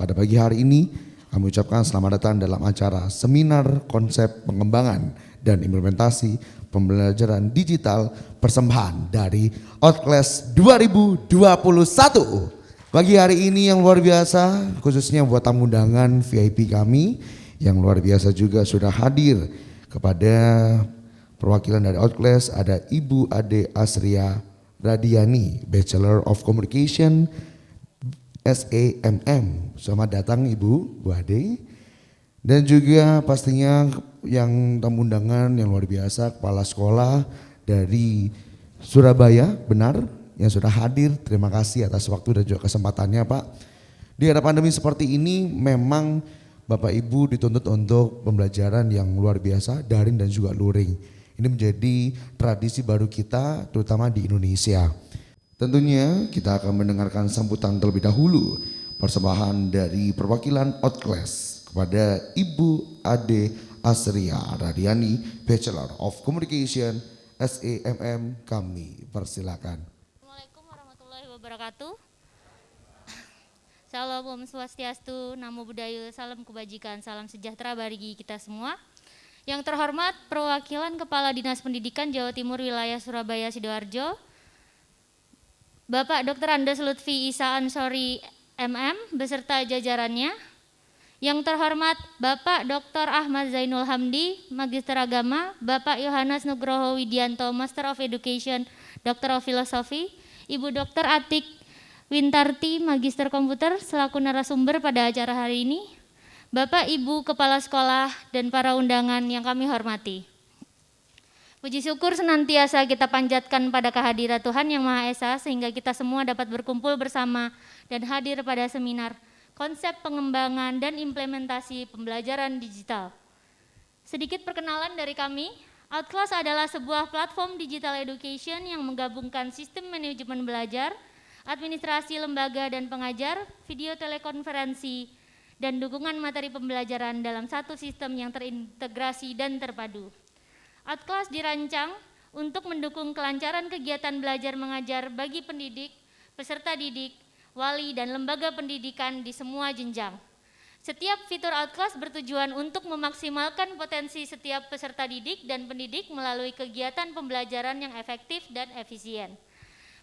pada pagi hari ini kami ucapkan selamat datang dalam acara seminar konsep pengembangan dan implementasi pembelajaran digital persembahan dari Outclass 2021. Pagi hari ini yang luar biasa, khususnya buat tamu undangan VIP kami yang luar biasa juga sudah hadir. Kepada perwakilan dari Outclass ada Ibu Ade Asria Radiani, Bachelor of Communication SAMM. Selamat datang Ibu, Bu Ade. Dan juga pastinya yang tamu undangan yang luar biasa, kepala sekolah dari Surabaya, benar, yang sudah hadir. Terima kasih atas waktu dan juga kesempatannya Pak. Di era pandemi seperti ini memang Bapak Ibu dituntut untuk pembelajaran yang luar biasa, daring dan juga luring. Ini menjadi tradisi baru kita terutama di Indonesia. Tentunya kita akan mendengarkan sambutan terlebih dahulu persembahan dari perwakilan Outclass kepada Ibu Ade Asria Radiani, Bachelor of Communication SAMM. Kami persilakan. Assalamualaikum warahmatullahi wabarakatuh. Salam Om Swastiastu, Namo Buddhaya, salam kebajikan, salam sejahtera bagi kita semua. Yang terhormat perwakilan Kepala Dinas Pendidikan Jawa Timur Wilayah Surabaya Sidoarjo, Bapak Dr. Andes Lutfi Isa Ansori MM beserta jajarannya. Yang terhormat Bapak Dr. Ahmad Zainul Hamdi, Magister Agama, Bapak Yohanes Nugroho Widianto, Master of Education, Doctor of Philosophy, Ibu Dr. Atik Wintarti, Magister Komputer selaku narasumber pada acara hari ini, Bapak Ibu Kepala Sekolah dan para undangan yang kami hormati. Puji syukur senantiasa kita panjatkan pada kehadirat Tuhan Yang Maha Esa sehingga kita semua dapat berkumpul bersama dan hadir pada seminar konsep pengembangan dan implementasi pembelajaran digital. Sedikit perkenalan dari kami, Outclass adalah sebuah platform digital education yang menggabungkan sistem manajemen belajar, administrasi lembaga dan pengajar, video telekonferensi, dan dukungan materi pembelajaran dalam satu sistem yang terintegrasi dan terpadu. Outclass dirancang untuk mendukung kelancaran kegiatan belajar mengajar bagi pendidik, peserta didik, wali, dan lembaga pendidikan di semua jenjang. Setiap fitur Outclass bertujuan untuk memaksimalkan potensi setiap peserta didik dan pendidik melalui kegiatan pembelajaran yang efektif dan efisien.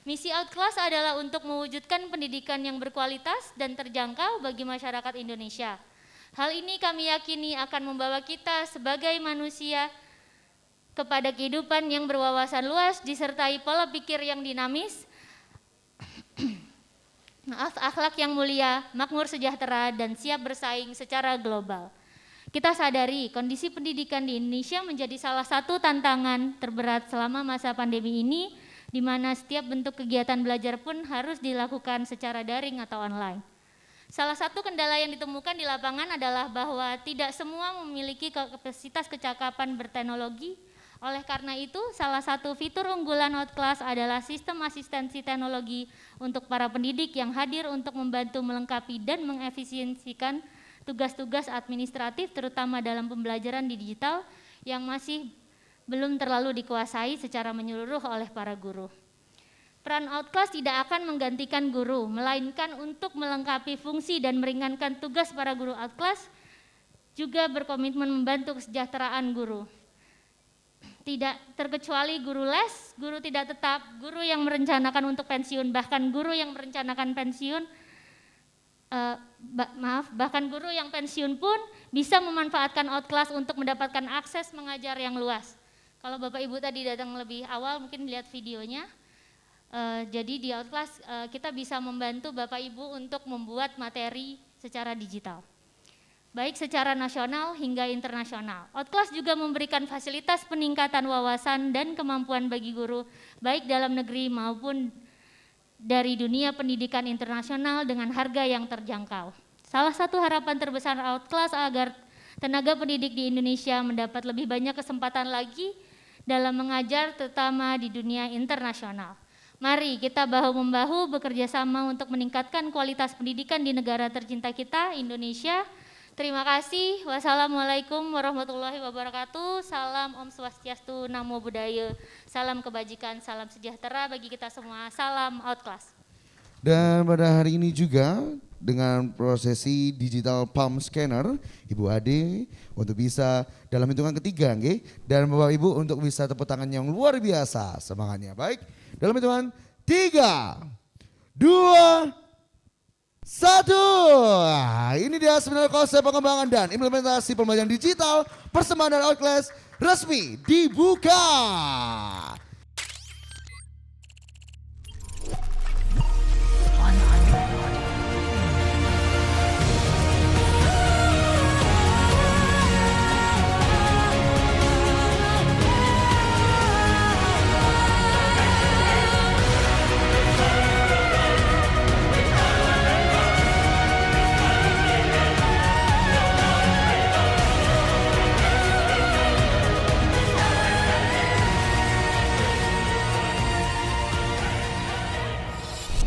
Misi Outclass adalah untuk mewujudkan pendidikan yang berkualitas dan terjangkau bagi masyarakat Indonesia. Hal ini kami yakini akan membawa kita sebagai manusia kepada kehidupan yang berwawasan luas disertai pola pikir yang dinamis, akhlak yang mulia, makmur sejahtera, dan siap bersaing secara global. Kita sadari kondisi pendidikan di Indonesia menjadi salah satu tantangan terberat selama masa pandemi ini, di mana setiap bentuk kegiatan belajar pun harus dilakukan secara daring atau online. Salah satu kendala yang ditemukan di lapangan adalah bahwa tidak semua memiliki kapasitas kecakapan berteknologi. Oleh karena itu, salah satu fitur unggulan Outclass adalah sistem asistensi teknologi untuk para pendidik yang hadir untuk membantu melengkapi dan mengefisiensikan tugas-tugas administratif terutama dalam pembelajaran di digital yang masih belum terlalu dikuasai secara menyeluruh oleh para guru. Peran Outclass tidak akan menggantikan guru, melainkan untuk melengkapi fungsi dan meringankan tugas para guru. Outclass juga berkomitmen membantu kesejahteraan guru. Tidak terkecuali guru les, guru tidak tetap, guru yang merencanakan untuk pensiun, bahkan guru yang merencanakan pensiun, bahkan guru yang pensiun pun bisa memanfaatkan Outclass untuk mendapatkan akses mengajar yang luas. Kalau Bapak Ibu tadi datang lebih awal mungkin lihat videonya. Jadi di Outclass kita bisa membantu Bapak Ibu untuk membuat materi secara digital, baik secara nasional hingga internasional. Outclass juga memberikan fasilitas peningkatan wawasan dan kemampuan bagi guru, baik dalam negeri maupun dari dunia pendidikan internasional dengan harga yang terjangkau. Salah satu harapan terbesar Outclass agar tenaga pendidik di Indonesia mendapat lebih banyak kesempatan lagi dalam mengajar terutama di dunia internasional. Mari kita bahu-membahu bekerja sama untuk meningkatkan kualitas pendidikan di negara tercinta kita, Indonesia. Terima kasih. Wassalamualaikum warahmatullahi wabarakatuh. Salam Om Swastiastu, Namo Buddhaya. Salam kebajikan, salam sejahtera bagi kita semua. Salam Outclass. Dan pada hari ini juga dengan prosesi digital palm scanner Ibu Ade untuk bisa dalam hitungan ketiga, nggih. Dan Bapak Ibu untuk bisa tepuk tangan yang luar biasa semangatnya. Baik, dalam hitungan 3, 2, 1. Ini dia sebenarnya konsep pengembangan dan implementasi pembelajaran digital persembahan dari Outclass resmi dibuka.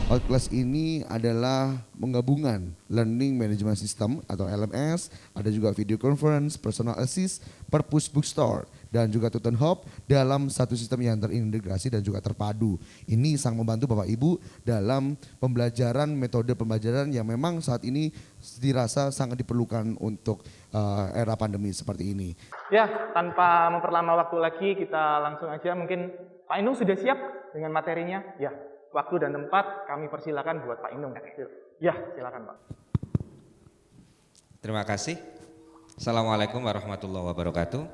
Outclass ini adalah penggabungan Learning Management System atau LMS, ada juga video conference, personal assist, purpose bookstore, dan juga Tutor Hub dalam satu sistem yang terintegrasi dan juga terpadu. Ini sangat membantu Bapak Ibu dalam pembelajaran, metode pembelajaran yang memang saat ini dirasa sangat diperlukan untuk era pandemi seperti ini. Ya, tanpa memperlama waktu lagi, kita langsung aja. Mungkin Pak Inung sudah siap dengan materinya? Ya. Waktu dan tempat kami persilakan buat Pak Inung. Ya, silakan Pak. Terima kasih. Assalamualaikum warahmatullahi wabarakatuh.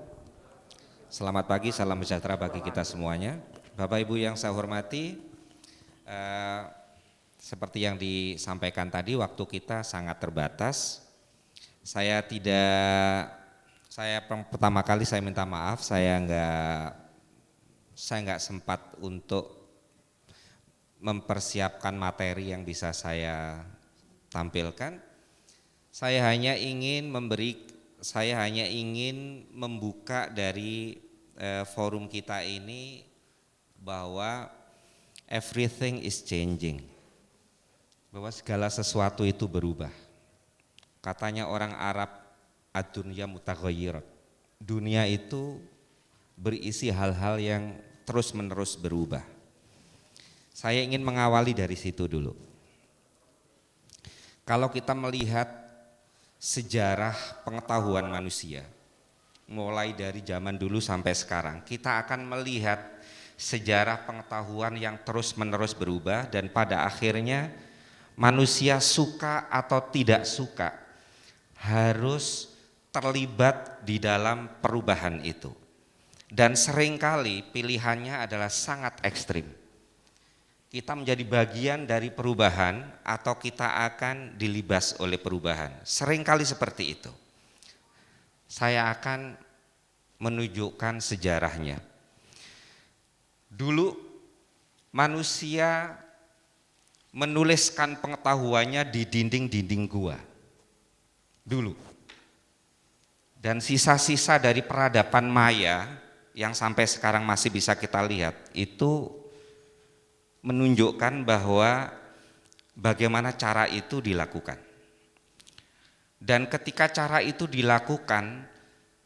Selamat pagi, salam sejahtera bagi kita semuanya. Bapak Ibu yang saya hormati, seperti yang disampaikan tadi, waktu kita sangat terbatas. Pertama kali saya minta maaf, saya nggak sempat untuk mempersiapkan materi yang bisa saya tampilkan. Saya hanya ingin membuka dari forum kita ini bahwa everything is changing. Bahwa segala sesuatu itu berubah. Katanya orang Arab, ad-dunya mutaghayyirat. Dunia itu berisi hal-hal yang terus-menerus berubah. Saya ingin mengawali dari situ dulu. Kalau kita melihat sejarah pengetahuan manusia, mulai dari zaman dulu sampai sekarang, kita akan melihat sejarah pengetahuan yang terus-menerus berubah dan pada akhirnya manusia suka atau tidak suka harus terlibat di dalam perubahan itu. Dan seringkali pilihannya adalah sangat ekstrim. Kita menjadi bagian dari perubahan atau kita akan dilibas oleh perubahan. Seringkali seperti itu. Saya akan menunjukkan sejarahnya. Dulu manusia menuliskan pengetahuannya di dinding-dinding gua. Dulu. Dan sisa-sisa dari peradaban Maya yang sampai sekarang masih bisa kita lihat itu menunjukkan bahwa bagaimana cara itu dilakukan. Dan ketika cara itu dilakukan,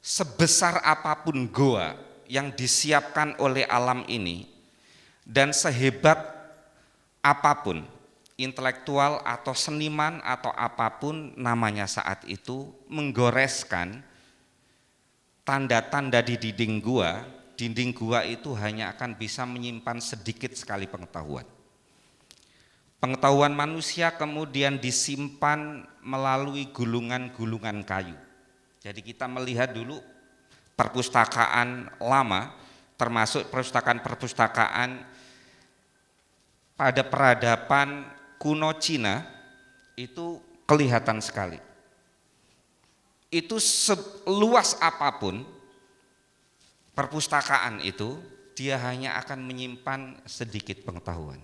sebesar apapun goa yang disiapkan oleh alam ini, dan sehebat apapun, intelektual atau seniman atau apapun namanya saat itu, menggoreskan tanda-tanda di dinding gua itu hanya akan bisa menyimpan sedikit sekali pengetahuan. Pengetahuan manusia kemudian disimpan melalui gulungan-gulungan kayu. Jadi kita melihat dulu perpustakaan lama, termasuk perpustakaan pada peradaban kuno Cina, itu kelihatan sekali. Itu seluas apapun perpustakaan itu, dia hanya akan menyimpan sedikit pengetahuan.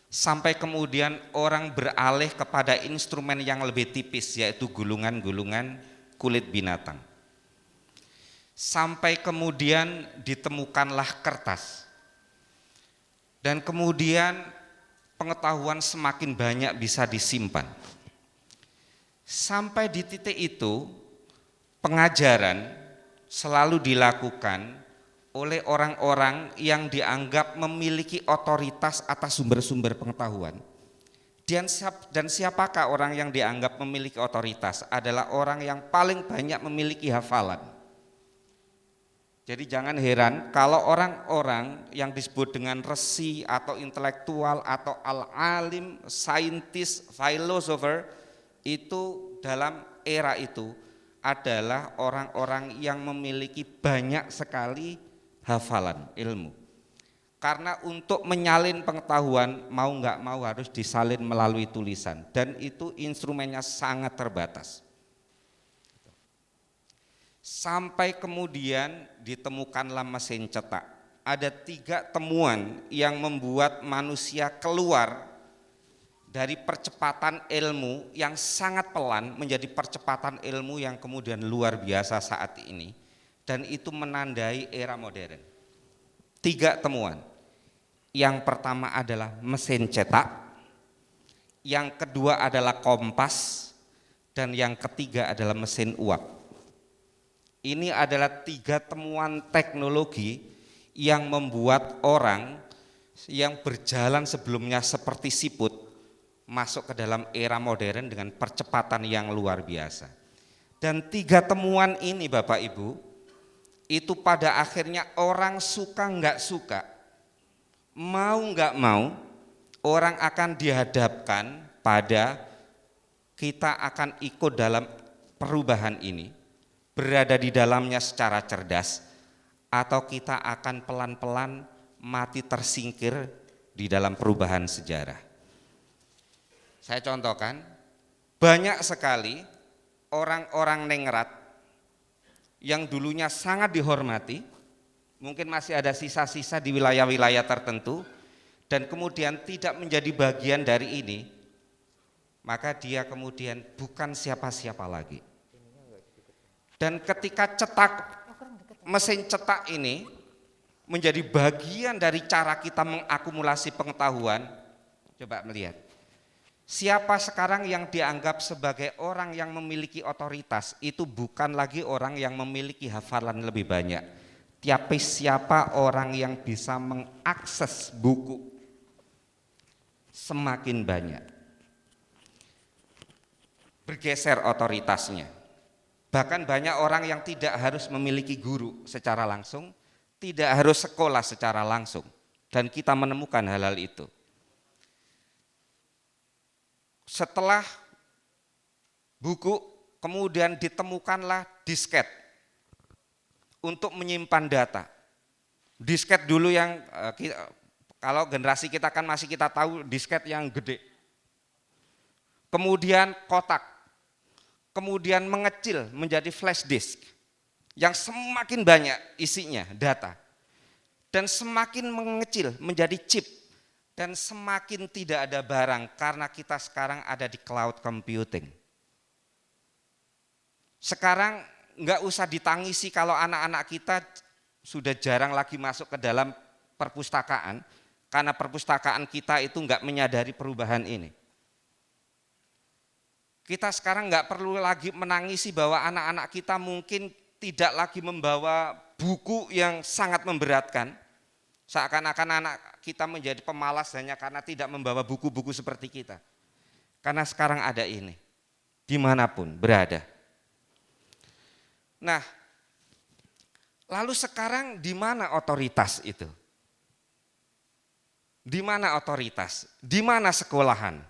Sampai kemudian orang beralih kepada instrumen yang lebih tipis, yaitu gulungan-gulungan kulit binatang. Sampai kemudian ditemukanlah kertas. Dan kemudian pengetahuan semakin banyak bisa disimpan. Sampai di titik itu, pengajaran selalu dilakukan oleh orang-orang yang dianggap memiliki otoritas atas sumber-sumber pengetahuan. Dan siapakah orang yang dianggap memiliki otoritas? Adalah orang yang paling banyak memiliki hafalan. Jadi jangan heran kalau orang-orang yang disebut dengan resi atau intelektual atau al-alim, saintis, philosopher itu dalam era itu adalah orang-orang yang memiliki banyak sekali hafalan ilmu. Karena untuk menyalin pengetahuan mau nggak mau harus disalin melalui tulisan dan itu instrumennya sangat terbatas. Sampai kemudian ditemukanlah mesin cetak. Ada 3 temuan yang membuat manusia keluar dari percepatan ilmu yang sangat pelan menjadi percepatan ilmu yang kemudian luar biasa saat ini. Dan itu menandai era modern. 3 temuan. Yang pertama adalah mesin cetak, yang kedua adalah kompas, dan yang ketiga adalah mesin uap. Ini adalah 3 temuan teknologi yang membuat orang yang berjalan sebelumnya seperti siput masuk ke dalam era modern dengan percepatan yang luar biasa. Dan 3 temuan ini Bapak Ibu, itu pada akhirnya orang suka nggak suka, mau nggak mau, orang akan dihadapkan pada kita akan ikut dalam perubahan ini, berada di dalamnya secara cerdas, atau kita akan pelan-pelan mati tersingkir di dalam perubahan sejarah. Saya contohkan, banyak sekali orang-orang ningrat yang dulunya sangat dihormati, mungkin masih ada sisa-sisa di wilayah-wilayah tertentu, dan kemudian tidak menjadi bagian dari ini, maka dia kemudian bukan siapa-siapa lagi. Dan ketika mesin cetak ini menjadi bagian dari cara kita mengakumulasi pengetahuan, coba melihat, siapa sekarang yang dianggap sebagai orang yang memiliki otoritas, itu bukan lagi orang yang memiliki hafalan lebih banyak, tapi siapa orang yang bisa mengakses buku semakin banyak. Bergeser otoritasnya. Bahkan banyak orang yang tidak harus memiliki guru secara langsung, tidak harus sekolah secara langsung, dan kita menemukan hal-hal itu. Setelah buku, kemudian ditemukanlah disket untuk menyimpan data. Disket dulu yang kalau generasi kita kan masih kita tahu disket yang gede. Kemudian kotak, kemudian mengecil menjadi flash disk yang semakin banyak isinya data. Dan semakin mengecil menjadi chip dan semakin tidak ada barang karena kita sekarang ada di cloud computing. Sekarang enggak usah ditangisi kalau anak-anak kita sudah jarang lagi masuk ke dalam perpustakaan karena perpustakaan kita itu enggak menyadari perubahan ini. Kita sekarang enggak perlu lagi menangisi bahwa anak-anak kita mungkin tidak lagi membawa buku yang sangat memberatkan. Seakan-akan anak kita menjadi pemalas hanya karena tidak membawa buku-buku seperti kita. Karena sekarang ada ini, dimanapun berada. Nah, lalu sekarang di mana otoritas itu? Di mana otoritas? Di mana sekolahan?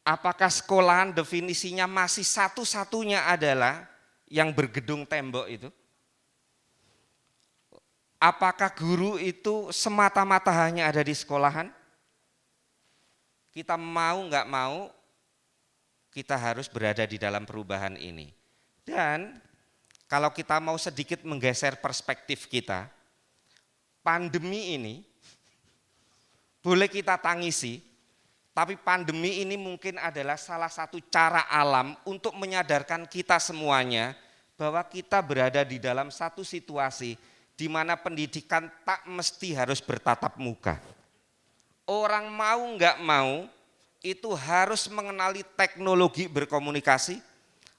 Apakah sekolahan definisinya masih satu-satunya adalah yang bergedung tembok itu? Apakah guru itu semata-mata hanya ada di sekolahan? Kita mau nggak mau, kita harus berada di dalam perubahan ini. Dan kalau kita mau sedikit menggeser perspektif kita, pandemi ini boleh kita tangisi, tapi pandemi ini mungkin adalah salah satu cara alam untuk menyadarkan kita semuanya bahwa kita berada di dalam satu situasi di mana pendidikan tak mesti harus bertatap muka. Orang mau nggak mau itu harus mengenali teknologi berkomunikasi.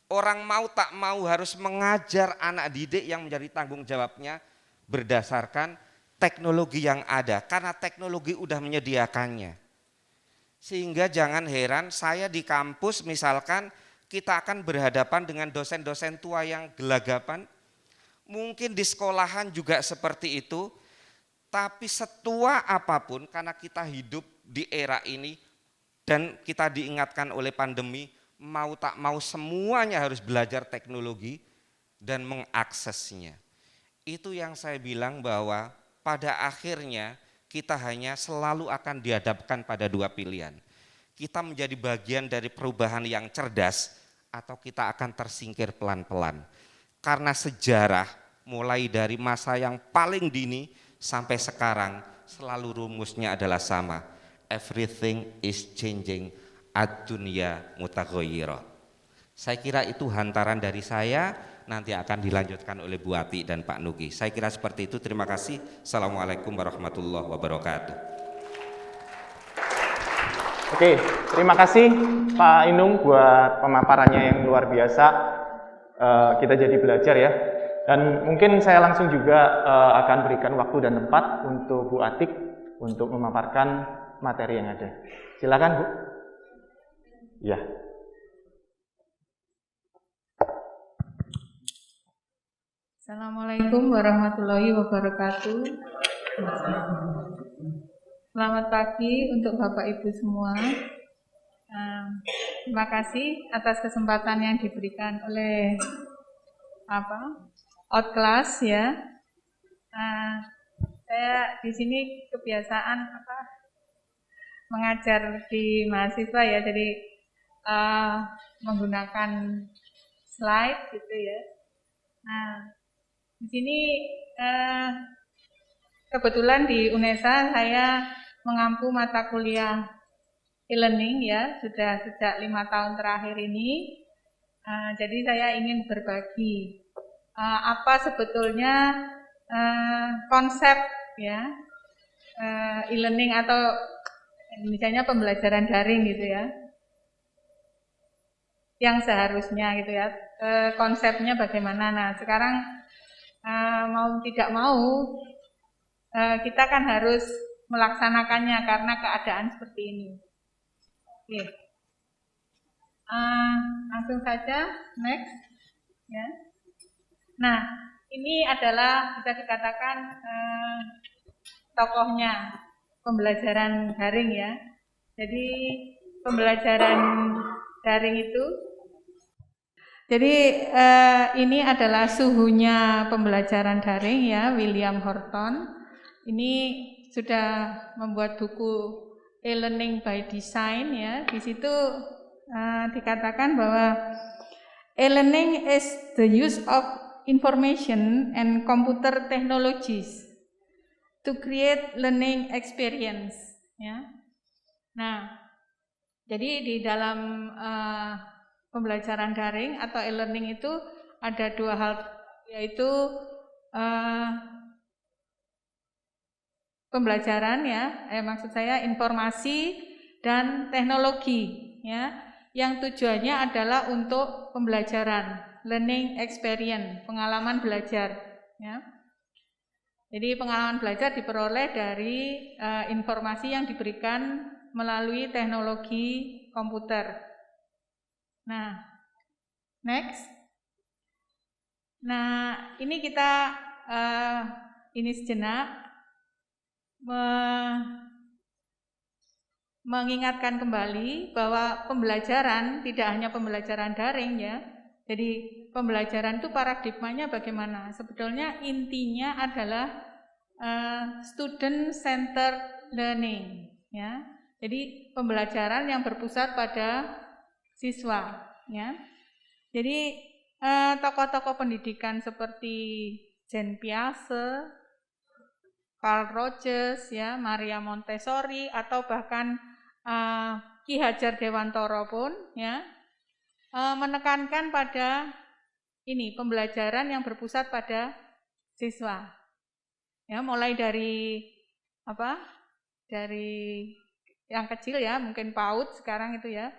Orang mau tak mau harus mengajar anak didik yang menjadi tanggung jawabnya berdasarkan teknologi yang ada. Karena teknologi udah menyediakannya. Sehingga jangan heran saya di kampus misalkan kita akan berhadapan dengan dosen-dosen tua yang gelagapan. Mungkin di sekolahan juga seperti itu. Tapi setua apapun karena kita hidup di era ini dan kita diingatkan oleh pandemi, mau tak mau semuanya harus belajar teknologi dan mengaksesnya. Itu yang saya bilang bahwa pada akhirnya kita hanya selalu akan dihadapkan pada dua pilihan. Kita menjadi bagian dari perubahan yang cerdas atau kita akan tersingkir pelan-pelan. Karena sejarah mulai dari masa yang paling dini sampai sekarang selalu rumusnya adalah sama. Everything is changing, ad-dunya mutaghayyirah. Saya kira itu hantaran dari saya, nanti akan dilanjutkan oleh Bu Ati dan Pak Nugi. Saya kira seperti itu, terima kasih. Assalamualaikum warahmatullahi wabarakatuh. Oke, terima kasih Pak Inung buat pemaparannya yang luar biasa. Kita jadi belajar ya. Dan mungkin saya langsung juga akan berikan waktu dan tempat untuk Bu Atik untuk memaparkan materi yang ada. Silakan Bu. Ya. Assalamualaikum warahmatullahi wabarakatuh. Selamat pagi untuk Bapak Ibu semua. Terima kasih atas kesempatan yang diberikan oleh Outclass ya. Saya di sini kebiasaan mengajar di mahasiswa ya, jadi menggunakan slide gitu ya. Nah, di sini kebetulan di UNESA saya mengampu mata kuliah e-learning ya, sudah sejak 5 tahun terakhir ini. Jadi saya ingin berbagi apa sebetulnya konsep ya e-learning atau misalnya pembelajaran daring gitu ya, yang seharusnya gitu ya, konsepnya bagaimana. Nah sekarang mau tidak mau kita kan harus melaksanakannya karena keadaan seperti ini. Oke. Langsung saja next ya. Nah ini adalah bisa dikatakan tokohnya pembelajaran daring ya. Jadi pembelajaran daring itu, jadi ini adalah suhunya pembelajaran daring ya, William Horton. Ini sudah membuat buku e-learning by design ya. Di situ dikatakan bahwa e-learning is the use of information and computer technologies to create learning experience ya. Nah, jadi di dalam pembelajaran daring atau e-learning itu ada dua hal, yaitu pembelajaran ya, maksud saya informasi dan teknologi ya, yang tujuannya adalah untuk pembelajaran, learning experience, pengalaman belajar ya. Jadi pengalaman belajar diperoleh dari informasi yang diberikan melalui teknologi komputer. Nah, next. Nah, ini kita ini sejenak mengingatkan kembali bahwa pembelajaran tidak hanya pembelajaran daring ya. Jadi pembelajaran itu paradigmanya bagaimana? Sebetulnya intinya adalah student centered learning ya. Jadi pembelajaran yang berpusat pada siswa ya. Jadi tokoh-tokoh pendidikan seperti Jean Piaget, Carl Rogers ya, Maria Montessori atau bahkan Ki Hajar Dewantara pun ya menekankan pada ini pembelajaran yang berpusat pada siswa. Ya, mulai dari dari yang kecil ya, mungkin PAUD sekarang itu ya,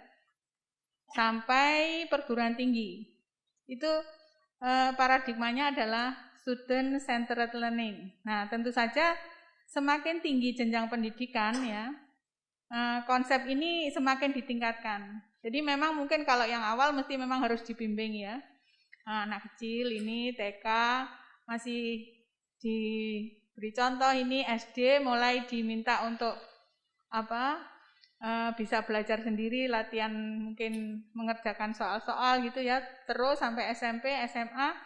sampai perguruan tinggi. Itu paradigmanya adalah student centered learning. Nah, tentu saja semakin tinggi jenjang pendidikan ya, konsep ini semakin ditingkatkan. Jadi memang mungkin kalau yang awal mesti memang harus dibimbing ya. Anak kecil ini TK masih diberi contoh, ini SD mulai diminta untuk bisa belajar sendiri, latihan mungkin mengerjakan soal-soal gitu ya, terus sampai SMP, SMA,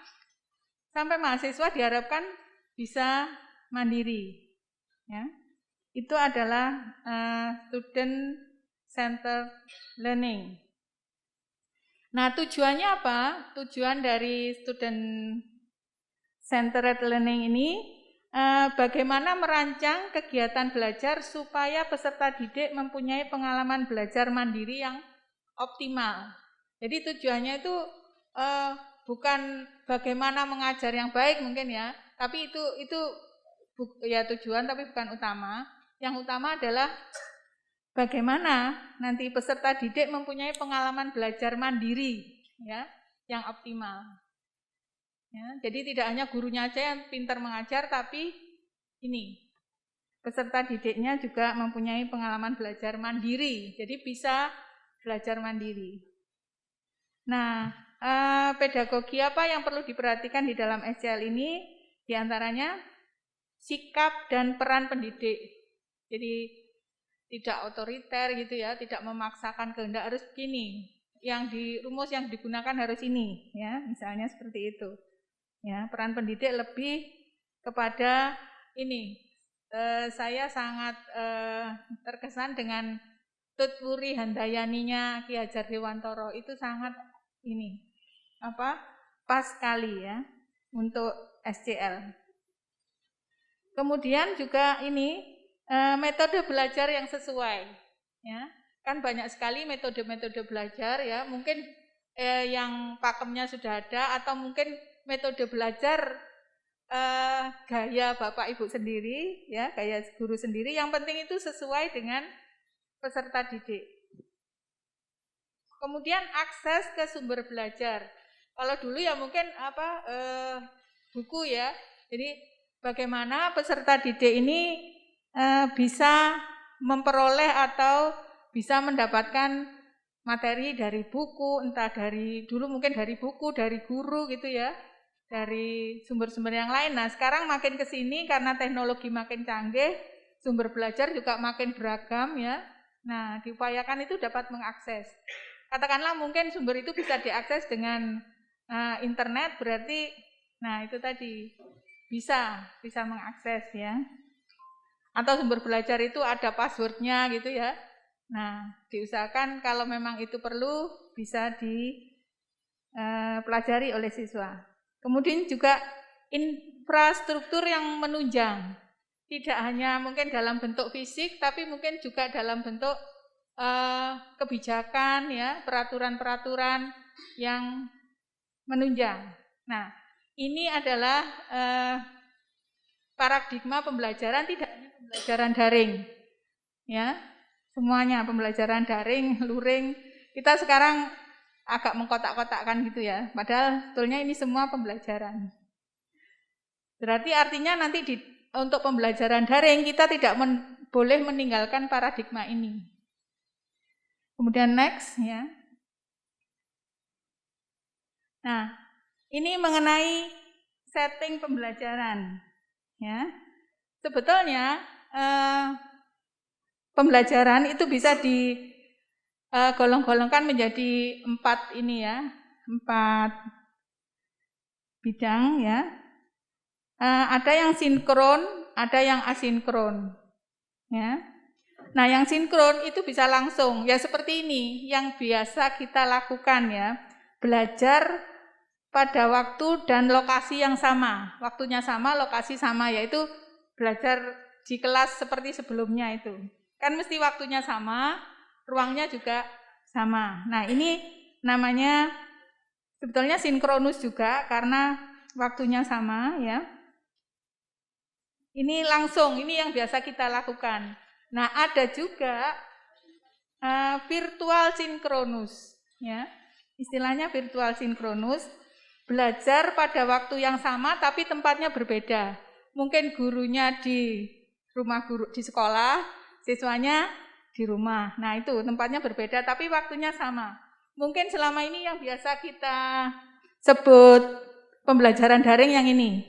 sampai mahasiswa diharapkan bisa mandiri. Ya. Itu adalah student centered learning. Nah, tujuannya apa? Tujuan dari student centered learning ini bagaimana merancang kegiatan belajar supaya peserta didik mempunyai pengalaman belajar mandiri yang optimal. Jadi tujuannya itu bukan bagaimana mengajar yang baik mungkin ya, tapi itu ya tujuan tapi bukan utama. Yang utama adalah bagaimana nanti peserta didik mempunyai pengalaman belajar mandiri ya, yang optimal. Ya, jadi tidak hanya gurunya aja yang pintar mengajar, tapi ini peserta didiknya juga mempunyai pengalaman belajar mandiri, jadi bisa belajar mandiri. Nah, pedagogi apa yang perlu diperhatikan di dalam SCL ini? Di antaranya sikap dan peran pendidik. Jadi tidak otoriter gitu ya, tidak memaksakan kehendak harus begini. Yang rumus yang digunakan harus ini, ya, misalnya seperti itu. Ya, peran pendidik lebih kepada ini. Saya sangat terkesan dengan Tutwuri Handayaninya Ki Hajar Dewantoro, itu sangat ini pas sekali ya untuk SCL. Kemudian juga ini metode belajar yang sesuai, ya kan banyak sekali metode-metode belajar ya, mungkin yang pakemnya sudah ada atau mungkin metode belajar gaya Bapak Ibu sendiri, ya gaya guru sendiri. Yang penting itu sesuai dengan peserta didik. Kemudian akses ke sumber belajar. Kalau dulu ya mungkin buku ya. Jadi bagaimana peserta didik ini bisa memperoleh atau bisa mendapatkan materi dari buku, entah dari dulu mungkin dari buku, dari guru gitu ya, dari sumber-sumber yang lain. Nah sekarang makin ke sini karena teknologi makin canggih, sumber belajar juga makin beragam ya. Nah diupayakan itu dapat mengakses. Katakanlah mungkin sumber itu bisa diakses dengan internet, berarti nah itu tadi bisa mengakses ya. Atau sumber belajar itu ada passwordnya gitu ya. Nah, diusahakan kalau memang itu perlu bisa dipelajari oleh siswa. Kemudian juga infrastruktur yang menunjang. Tidak hanya mungkin dalam bentuk fisik, tapi mungkin juga dalam bentuk kebijakan ya, peraturan-peraturan yang menunjang. Nah, ini adalah paradigma pembelajaran, tidak hanya pembelajaran daring. Ya. Semuanya pembelajaran daring, luring. Kita sekarang agak mengkotak-kotakkan gitu ya. Padahal sebetulnya ini semua pembelajaran. Berarti artinya nanti untuk pembelajaran daring kita tidak boleh meninggalkan paradigma ini. Kemudian next ya. Nah, ini mengenai setting pembelajaran. Ya. Sebetulnya pembelajaran itu bisa digolong-golongkan menjadi 4 bidang ya. Ada yang sinkron, ada yang asinkron. Ya. Nah, yang sinkron itu bisa langsung, ya seperti ini yang biasa kita lakukan ya. Belajar pada waktu dan lokasi yang sama. Waktunya sama, lokasi sama, yaitu belajar di kelas seperti sebelumnya itu. Kan mesti waktunya sama, ruangnya juga sama. Nah ini namanya sebetulnya sinkronus juga karena waktunya sama ya. Ini langsung, ini yang biasa kita lakukan. Nah ada juga virtual sinkronus ya. Istilahnya virtual sinkronus, belajar pada waktu yang sama tapi tempatnya berbeda. Mungkin gurunya di rumah guru di sekolah, siswanya di rumah. Nah itu tempatnya berbeda tapi waktunya sama. Mungkin selama ini yang biasa kita sebut pembelajaran daring yang ini.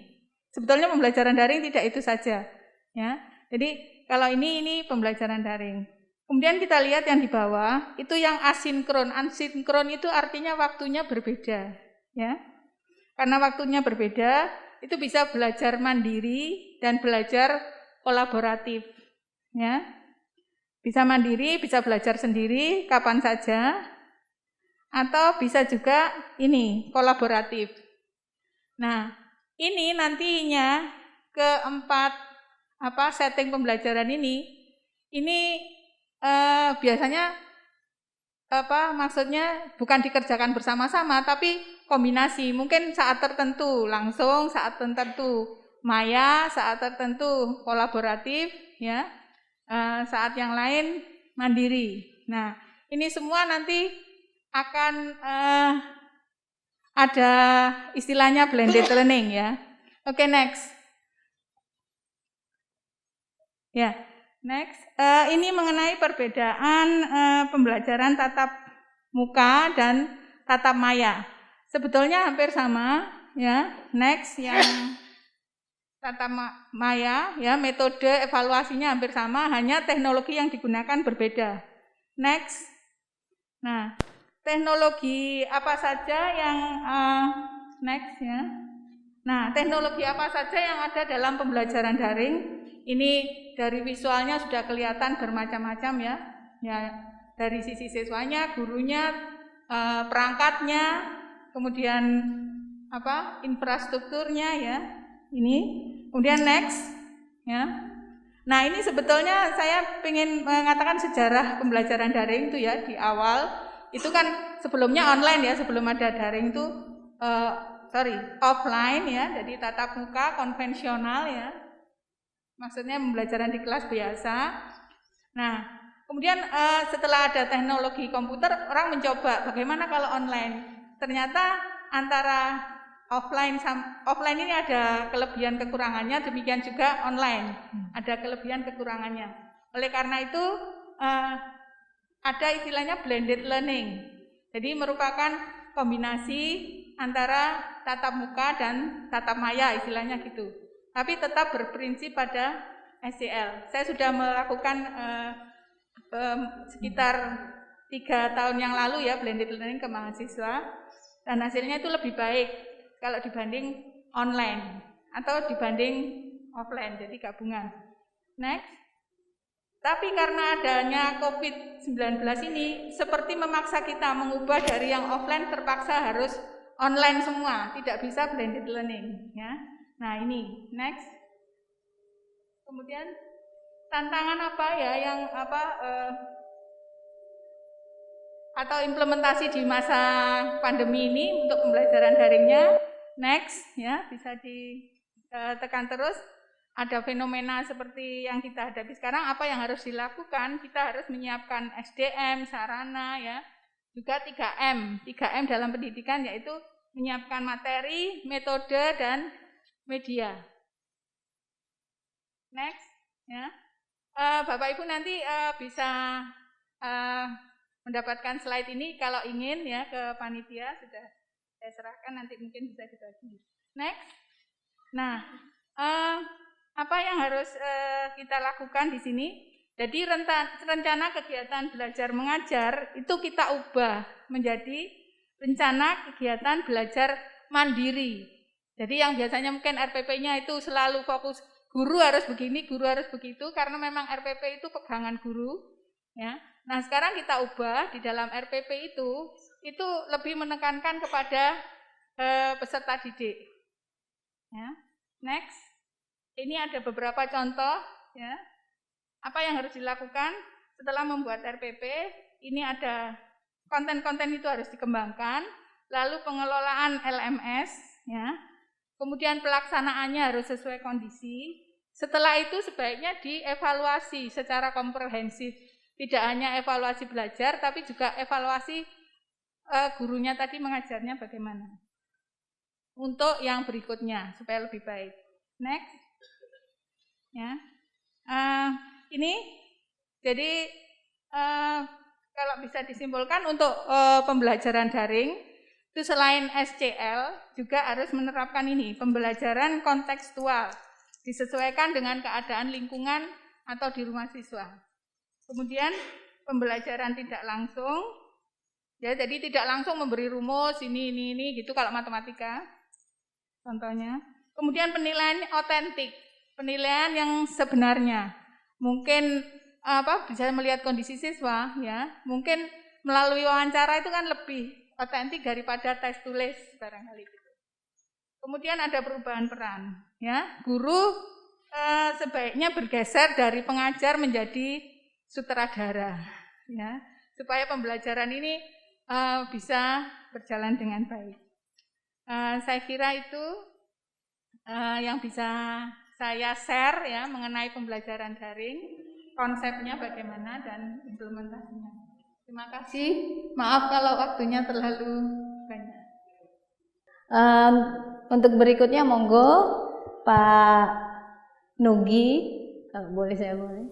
Sebetulnya pembelajaran daring tidak itu saja. Ya. Jadi kalau ini pembelajaran daring. Kemudian kita lihat yang di bawah, itu yang asinkron. Asinkron itu artinya waktunya berbeda. Ya. Karena waktunya berbeda, itu bisa belajar mandiri dan belajar kolaboratif. Ya. Bisa mandiri, bisa belajar sendiri kapan saja, atau bisa juga ini kolaboratif. Nah, ini nantinya keempat setting pembelajaran ini biasanya maksudnya bukan dikerjakan bersama-sama tapi kombinasi. Mungkin saat tertentu langsung, saat tertentu maya, saat tertentu kolaboratif, ya. Saat yang lain mandiri. Nah, ini semua nanti akan ada istilahnya blended learning ya. Oke, next. Ya, next. Ini mengenai perbedaan pembelajaran tatap muka dan tatap maya. Sebetulnya hampir sama ya. Next yang tatap maya ya, metode evaluasinya hampir sama, hanya teknologi yang digunakan berbeda. Next. Nah, teknologi apa saja yang next ya. Nah, teknologi apa saja yang ada dalam pembelajaran daring? Ini dari visualnya sudah kelihatan bermacam-macam ya. Ya, dari sisi siswanya, gurunya, perangkatnya, kemudian infrastrukturnya ya. Ini. Kemudian next ya. Nah, ini sebetulnya saya ingin mengatakan sejarah pembelajaran daring itu ya di awal. Itu kan sebelumnya online ya, sebelum ada daring itu offline ya, jadi tatap muka konvensional ya. Maksudnya pembelajaran di kelas biasa. Nah, kemudian setelah ada teknologi komputer, orang mencoba bagaimana kalau online. Ternyata antara offline ini ada kelebihan kekurangannya, demikian juga online ada kelebihan kekurangannya. Oleh karena itu ada istilahnya blended learning. Jadi merupakan kombinasi antara tatap muka dan tatap maya istilahnya gitu. Tapi tetap berprinsip pada SCL. Saya sudah melakukan sekitar 3 tahun yang lalu ya blended learning ke mahasiswa dan hasilnya itu lebih baik kalau dibanding online atau dibanding offline, jadi gabungan. Next. Tapi karena adanya COVID-19 ini seperti memaksa kita mengubah dari yang offline terpaksa harus online semua, tidak bisa blended learning ya. Nah, ini next. Kemudian tantangan apa ya yang atau implementasi di masa pandemi ini untuk pembelajaran daringnya. Next ya, bisa ditekan terus. Ada fenomena seperti yang kita hadapi sekarang, apa yang harus dilakukan? Kita harus menyiapkan SDM, sarana ya. Juga 3M. 3M dalam pendidikan yaitu menyiapkan materi, metode dan media. Next ya. Bapak Ibu nanti bisa mendapatkan slide ini kalau ingin ya ke panitia, sudah saya serahkan, nanti mungkin bisa dibagi. Next. Nah, apa yang harus kita lakukan di sini? Jadi rencana kegiatan belajar mengajar itu kita ubah menjadi rencana kegiatan belajar mandiri. Jadi yang biasanya mungkin RPP-nya itu selalu fokus guru harus begini, guru harus begitu, karena memang RPP itu pegangan guru. Ya. Nah, sekarang kita ubah di dalam RPP itu lebih menekankan kepada peserta didik. Ya. Next. Ini ada beberapa contoh. Ya. Apa yang harus dilakukan setelah membuat RPP? Ini ada konten-konten itu harus dikembangkan. Lalu pengelolaan LMS. Ya. Kemudian pelaksanaannya harus sesuai kondisi. Setelah itu sebaiknya dievaluasi secara komprehensif. Tidak hanya evaluasi belajar, tapi juga evaluasi gurunya tadi mengajarnya bagaimana. Untuk yang berikutnya, supaya lebih baik. Next. Ya. Ini, jadi kalau bisa disimpulkan untuk pembelajaran daring, itu selain SCL juga harus menerapkan ini, pembelajaran kontekstual, disesuaikan dengan keadaan lingkungan atau di rumah siswa. Kemudian pembelajaran tidak langsung, ya jadi tidak langsung memberi rumus ini gitu kalau matematika contohnya. Kemudian penilaian otentik, penilaian yang sebenarnya. Mungkin bisa melihat kondisi siswa ya. Mungkin melalui wawancara itu kan lebih otentik daripada tes tulis barangkali gitu. Kemudian ada perubahan peran ya. Guru sebaiknya bergeser dari pengajar menjadi sutradara ya, supaya pembelajaran ini bisa berjalan dengan baik. Saya kira itu yang bisa saya share ya mengenai pembelajaran daring, konsepnya bagaimana dan implementasinya. Terima kasih. Maaf kalau waktunya terlalu banyak. Untuk berikutnya monggo Pak Nugi, kalau boleh saya boleh.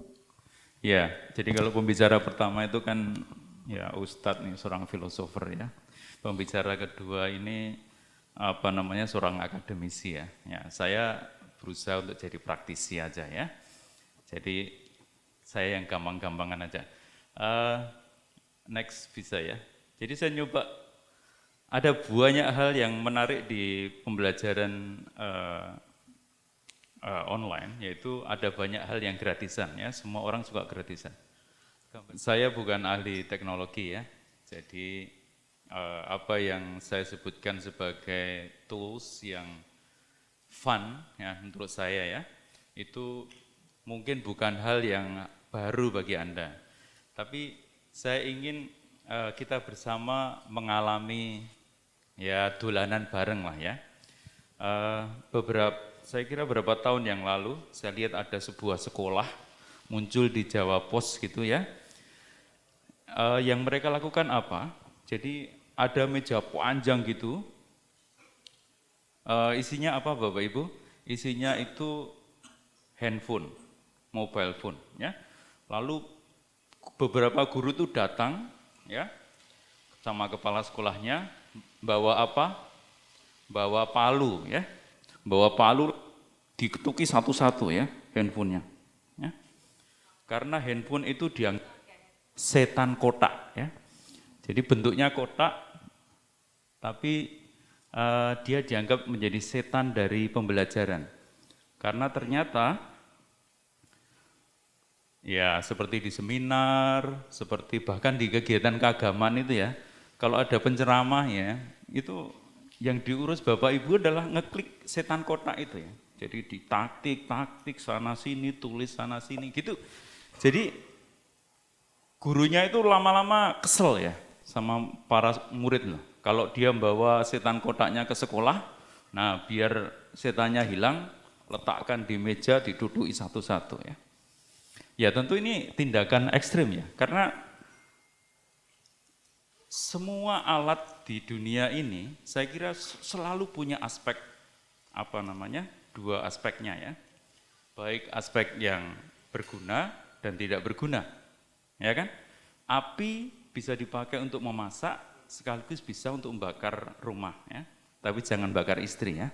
Ya, jadi kalau pembicara pertama itu kan ya Ustadz nih, seorang filosofer ya. Pembicara kedua ini seorang akademisi ya. Ya, saya berusaha untuk jadi praktisi aja ya. Jadi saya yang gampang-gampangan aja. Next bisa ya. Jadi saya nyoba, ada banyak hal yang menarik di pembelajaran online, yaitu ada banyak hal yang gratisan ya. Semua orang suka gratisan. Saya bukan ahli teknologi ya. Jadi apa yang saya sebutkan sebagai tools yang fun ya menurut saya ya, itu mungkin bukan hal yang baru bagi Anda, tapi saya ingin kita bersama mengalami ya dolanan bareng lah ya. Saya kira beberapa tahun yang lalu saya lihat ada sebuah sekolah muncul di Jawa Pos gitu ya. Yang mereka lakukan apa? Jadi ada meja panjang gitu, isinya apa Bapak Ibu? Isinya itu handphone, mobile phone ya. Lalu beberapa guru itu datang ya sama kepala sekolahnya, bawa apa? Bawa palu ya. Bawa palu diketuki satu-satu ya handphonenya. Ya. Karena handphone itu dianggap setan kotak ya. Jadi bentuknya kotak, tapi dia dianggap menjadi setan dari pembelajaran. Karena ternyata, ya seperti di seminar, seperti bahkan di kegiatan keagamaan itu ya, kalau ada penceramah ya, itu yang diurus Bapak Ibu adalah ngeklik setan kotak itu ya. Jadi ditaktik sana sini, tulis sana sini gitu. Jadi gurunya itu lama-lama kesel ya sama para murid loh. Kalau dia membawa setan kotaknya ke sekolah, nah biar setannya hilang, letakkan di meja, diduduki satu-satu ya. Ya tentu ini tindakan ekstrim ya, karena semua alat di dunia ini saya kira selalu punya aspek dua aspeknya ya. Baik aspek yang berguna dan tidak berguna. Ya kan? Api bisa dipakai untuk memasak, sekaligus bisa untuk membakar rumah ya. Tapi jangan bakar istri ya.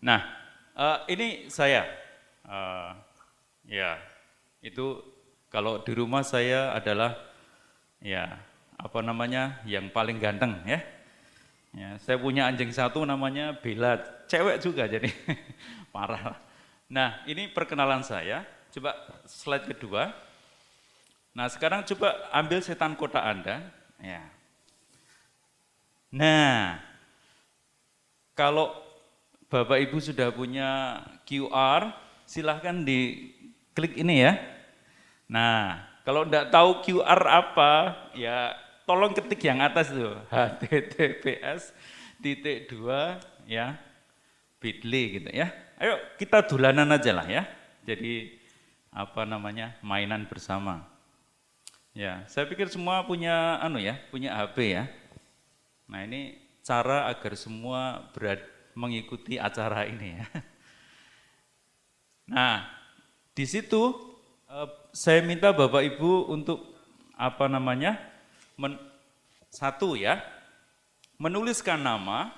Nah, ini saya ya itu kalau di rumah saya adalah ya yang paling ganteng ya. Ya, saya punya anjing satu namanya Bella, cewek juga jadi parah. Nah, ini perkenalan saya. Coba slide kedua. Nah, sekarang coba ambil setan kotak Anda. Ya. Nah, kalau Bapak Ibu sudah punya QR, silahkan diklik ini ya. Nah, kalau enggak tahu QR apa, ya tolong ketik yang atas itu, https:// ya, bit.ly gitu ya. Ayo kita dolanan aja lah ya. Jadi mainan bersama. Ya, saya pikir semua punya punya HP ya. Nah, ini cara agar semua mengikuti acara ini ya. Nah, di situ saya minta Bapak Ibu untuk satu ya, menuliskan nama,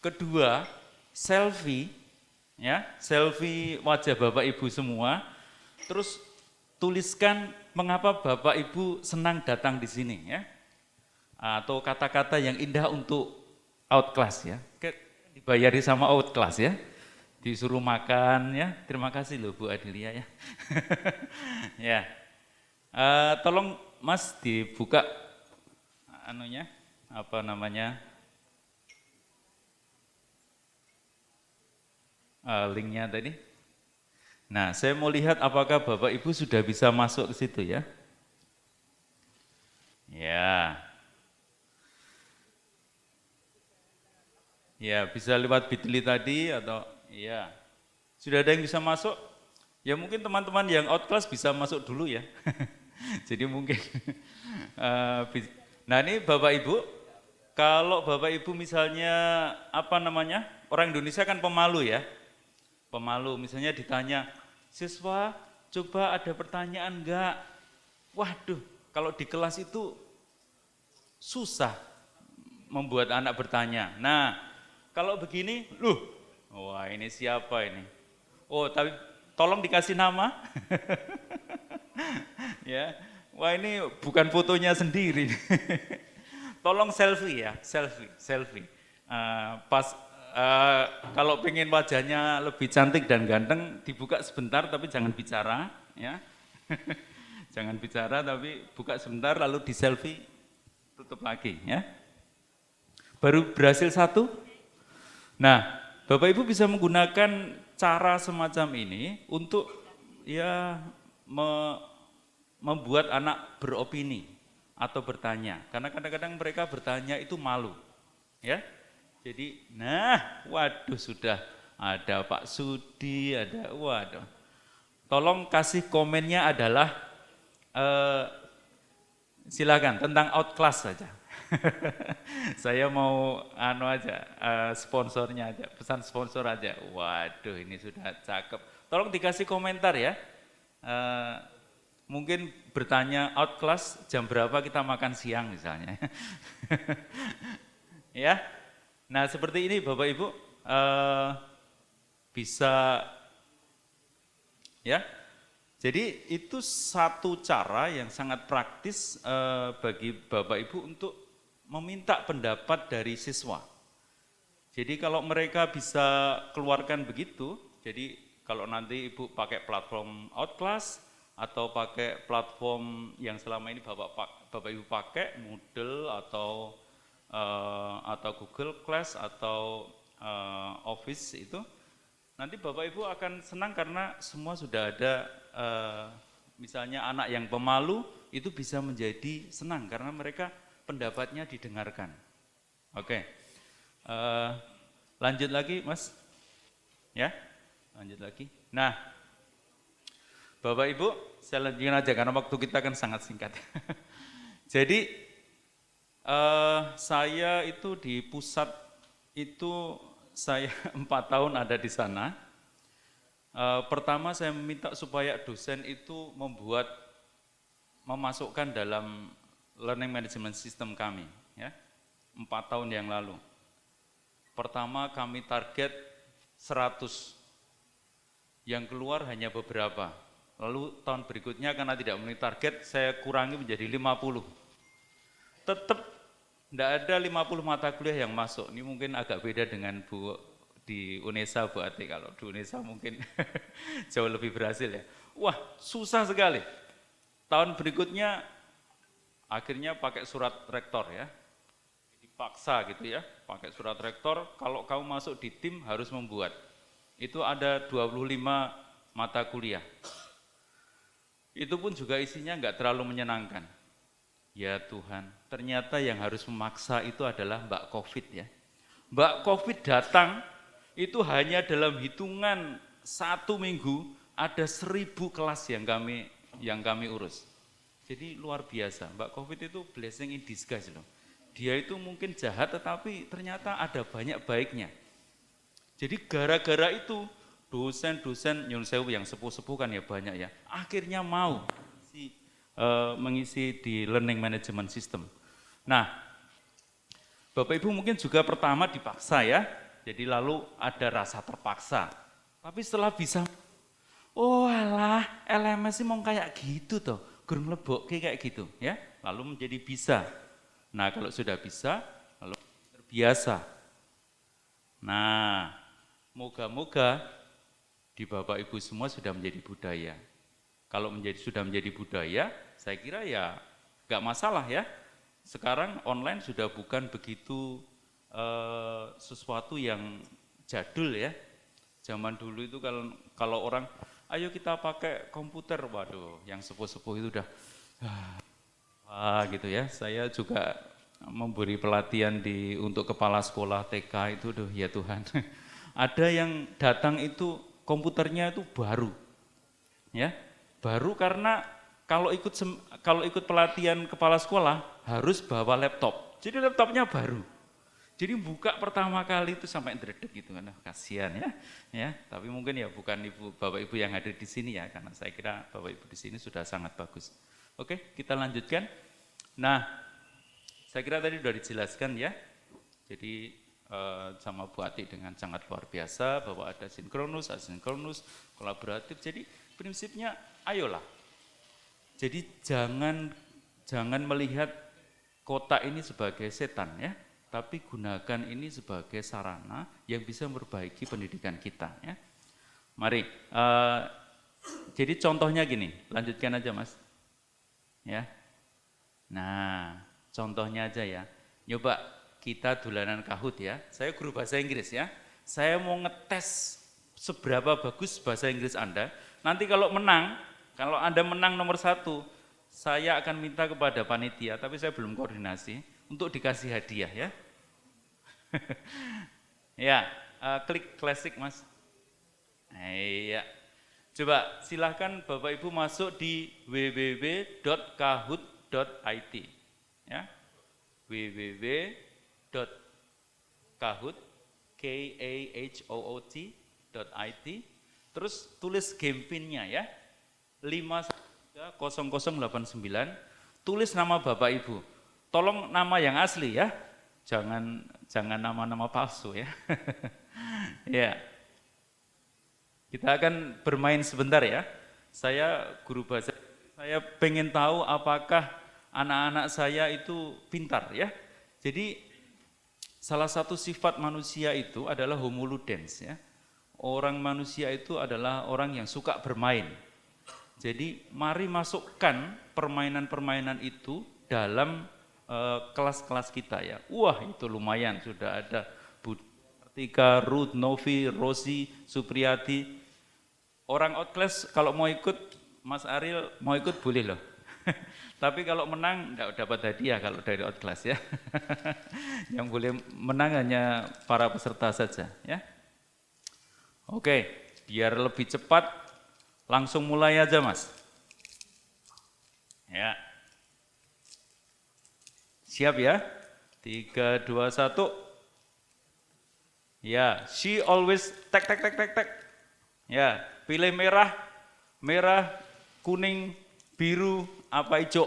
kedua selfie, ya, selfie wajah Bapak Ibu semua, terus tuliskan mengapa Bapak Ibu senang datang di sini, ya, atau kata-kata yang indah untuk outclass, ya, dibayari sama outclass, ya, disuruh makan, ya, terima kasih loh Bu Adelia, ya, ya, tolong Mas dibuka linknya tadi. Nah, saya mau lihat apakah Bapak Ibu sudah bisa masuk ke situ, ya. Ya. Ya, bisa lewat Bitly tadi atau ya. Sudah ada yang bisa masuk? Ya mungkin teman-teman yang outclass bisa masuk dulu ya. Jadi mungkin nah ini Bapak Ibu, kalau Bapak Ibu misalnya orang Indonesia kan pemalu ya. Pemalu, misalnya ditanya, siswa coba ada pertanyaan enggak? Waduh, kalau di kelas itu susah membuat anak bertanya. Nah, kalau begini, wah ini siapa ini? Oh, tapi tolong dikasih nama. Ya, wah ini bukan fotonya sendiri. Tolong selfie ya, selfie. Kalau pengen wajahnya lebih cantik dan ganteng, dibuka sebentar tapi jangan bicara, ya. Jangan bicara tapi buka sebentar lalu di selfie, tutup lagi, ya. Baru berhasil satu. Nah, Bapak Ibu bisa menggunakan cara semacam ini untuk ya membuat anak beropini atau bertanya. Karena kadang-kadang mereka bertanya itu malu, ya. Jadi, waduh sudah ada Pak Sudi, waduh. Tolong kasih komennya adalah, silakan tentang outclass saja. Saya mau sponsornya aja, pesan sponsor aja. Waduh ini sudah cakep. Tolong dikasih komentar ya. Mungkin bertanya outclass jam berapa kita makan siang misalnya. Ya. Nah seperti ini Bapak Ibu bisa ya. Jadi itu satu cara yang sangat praktis bagi Bapak Ibu untuk meminta pendapat dari siswa. Jadi kalau mereka bisa keluarkan begitu, jadi kalau nanti Ibu pakai platform outclass atau pakai platform yang selama ini Bapak Ibu pakai, Moodle atau Google Class atau Office itu, nanti Bapak Ibu akan senang karena semua sudah ada, misalnya anak yang pemalu itu bisa menjadi senang karena mereka pendapatnya didengarkan. Oke, lanjut lagi Mas, ya, lanjut lagi. Nah, Bapak Ibu, saya lanjutkan aja karena waktu kita kan sangat singkat. Jadi saya itu di pusat itu saya 4 tahun ada di sana. Pertama saya meminta supaya dosen itu memasukkan dalam learning management system kami, ya, 4 tahun yang lalu. Pertama kami target 100, yang keluar hanya beberapa. Lalu tahun berikutnya karena tidak memenuhi target, saya kurangi menjadi 50. Tetap tidak ada 50 mata kuliah yang masuk. Ini mungkin agak beda dengan Bu di UNESA, Bu Ati. Kalau di UNESA mungkin jauh lebih berhasil ya. Wah, susah sekali. Tahun berikutnya akhirnya pakai surat rektor ya. Dipaksa gitu ya, pakai surat rektor, kalau kamu masuk di tim harus membuat. Itu ada 25 mata kuliah. Itu pun juga isinya enggak terlalu menyenangkan. Ya Tuhan, ternyata yang harus memaksa itu adalah Mbak Covid ya. Mbak Covid datang, itu hanya dalam hitungan 1 minggu ada 1000 kelas yang kami urus. Jadi luar biasa, Mbak Covid itu blessing in disguise loh. Dia itu mungkin jahat tetapi ternyata ada banyak baiknya. Jadi gara-gara itu dosen-dosen nyun sewu yang sepuh-sepuh kan ya banyak ya, akhirnya mau mengisi di learning management system. Nah, Bapak Ibu mungkin juga pertama dipaksa ya, jadi lalu ada rasa terpaksa. Tapi setelah bisa, oh alah LMS sih mau kayak gitu toh, gurung lebokke kayak gitu ya, lalu menjadi bisa. Nah kalau sudah bisa, lalu terbiasa. Nah, moga-moga di Bapak Ibu semua sudah menjadi budaya. Kalau sudah menjadi budaya, saya kira ya nggak masalah ya. Sekarang online sudah bukan begitu sesuatu yang jadul ya. Zaman dulu itu kalau orang, ayo kita pakai komputer, waduh, yang sepuh-sepuh itu udah, gitu ya. Saya juga memberi pelatihan untuk kepala sekolah TK itu, ya Tuhan. Ada yang datang itu komputernya itu baru, ya, baru karena kalau ikut pelatihan kepala sekolah harus bawa laptop. Jadi laptopnya baru. Jadi buka pertama kali itu sampai ndredeg gitu kan, kasihan ya. Ya, tapi mungkin ya bukan Bapak Ibu yang hadir di sini ya, karena saya kira Bapak Ibu di sini sudah sangat bagus. Oke, kita lanjutkan. Nah, saya kira tadi sudah dijelaskan ya. Jadi sama Bu Ati dengan sangat luar biasa bahwa ada sinkronus, asinkronus, kolaboratif. Jadi prinsipnya ayolah. Jadi jangan melihat kota ini sebagai setan ya, tapi gunakan ini sebagai sarana yang bisa memperbaiki pendidikan kita ya. Mari, jadi contohnya gini, lanjutkan aja Mas. Ya. Nah, contohnya aja ya. Nyoba kita dolanan Kahoot ya. Saya guru bahasa Inggris ya. Saya mau ngetes seberapa bagus bahasa Inggris Anda. Nanti kalau Anda menang nomor 1, saya akan minta kepada panitia, tapi saya belum koordinasi, untuk dikasih hadiah ya. Ya, klik classic Mas. Iya. Coba silahkan Bapak Ibu masuk di www.kahoot.it ya. www.kahoot.it. Terus tulis game pin-nya ya. 50089, tulis nama Bapak Ibu. Tolong nama yang asli ya. Jangan nama-nama palsu ya. Ya. Kita akan bermain sebentar ya. Saya guru bahasa, saya pengen tahu apakah anak-anak saya itu pintar ya. Jadi salah satu sifat manusia itu adalah homo ludens ya. Orang manusia itu adalah orang yang suka bermain. Jadi mari masukkan permainan-permainan itu dalam kelas-kelas kita ya. Wah itu lumayan, sudah ada Bu Tika, Ruth, Novi, Rosi, Supriyati. Orang outclass kalau mau ikut, Mas Ariel mau ikut boleh loh. Tapi kalau menang enggak dapat hadiah kalau dari outclass ya. Yang boleh menang hanya para peserta saja ya. Oke, biar lebih cepat langsung mulai aja Mas. Ya. Siap ya? 3, 2, 1. Ya, she always tek. Ya, pilih merah, kuning, biru, apa hijau?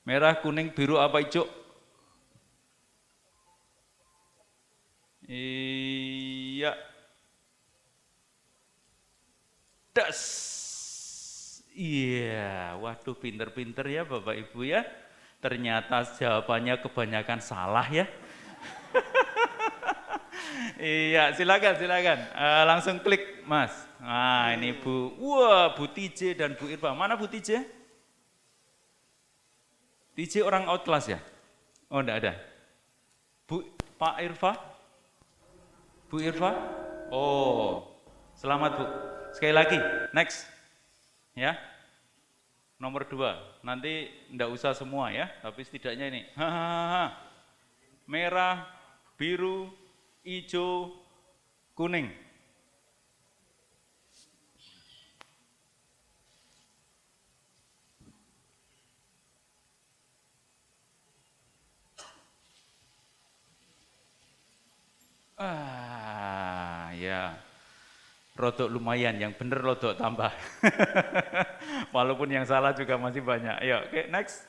Merah, kuning, biru, apa hijau? Iya. Das. Iya, waduh pinter-pinter ya Bapak Ibu ya. Ternyata jawabannya kebanyakan salah ya. Iya, silakan. Langsung klik Mas. Nah ini Bu, wah Bu TJ dan Bu Irfa. Mana Bu TJ? TJ orang outclass ya? Oh enggak ada. Pak Irfa? Bu Irfa? Oh, selamat Bu. Sekali lagi, next. Ya, nomor 2. Nanti enggak usah semua ya, tapi setidaknya ini. Merah, biru, hijau, kuning. Ya. rodok lumayan, yang bener rodok tambah. Walaupun yang salah juga masih banyak. Ayo, oke, next.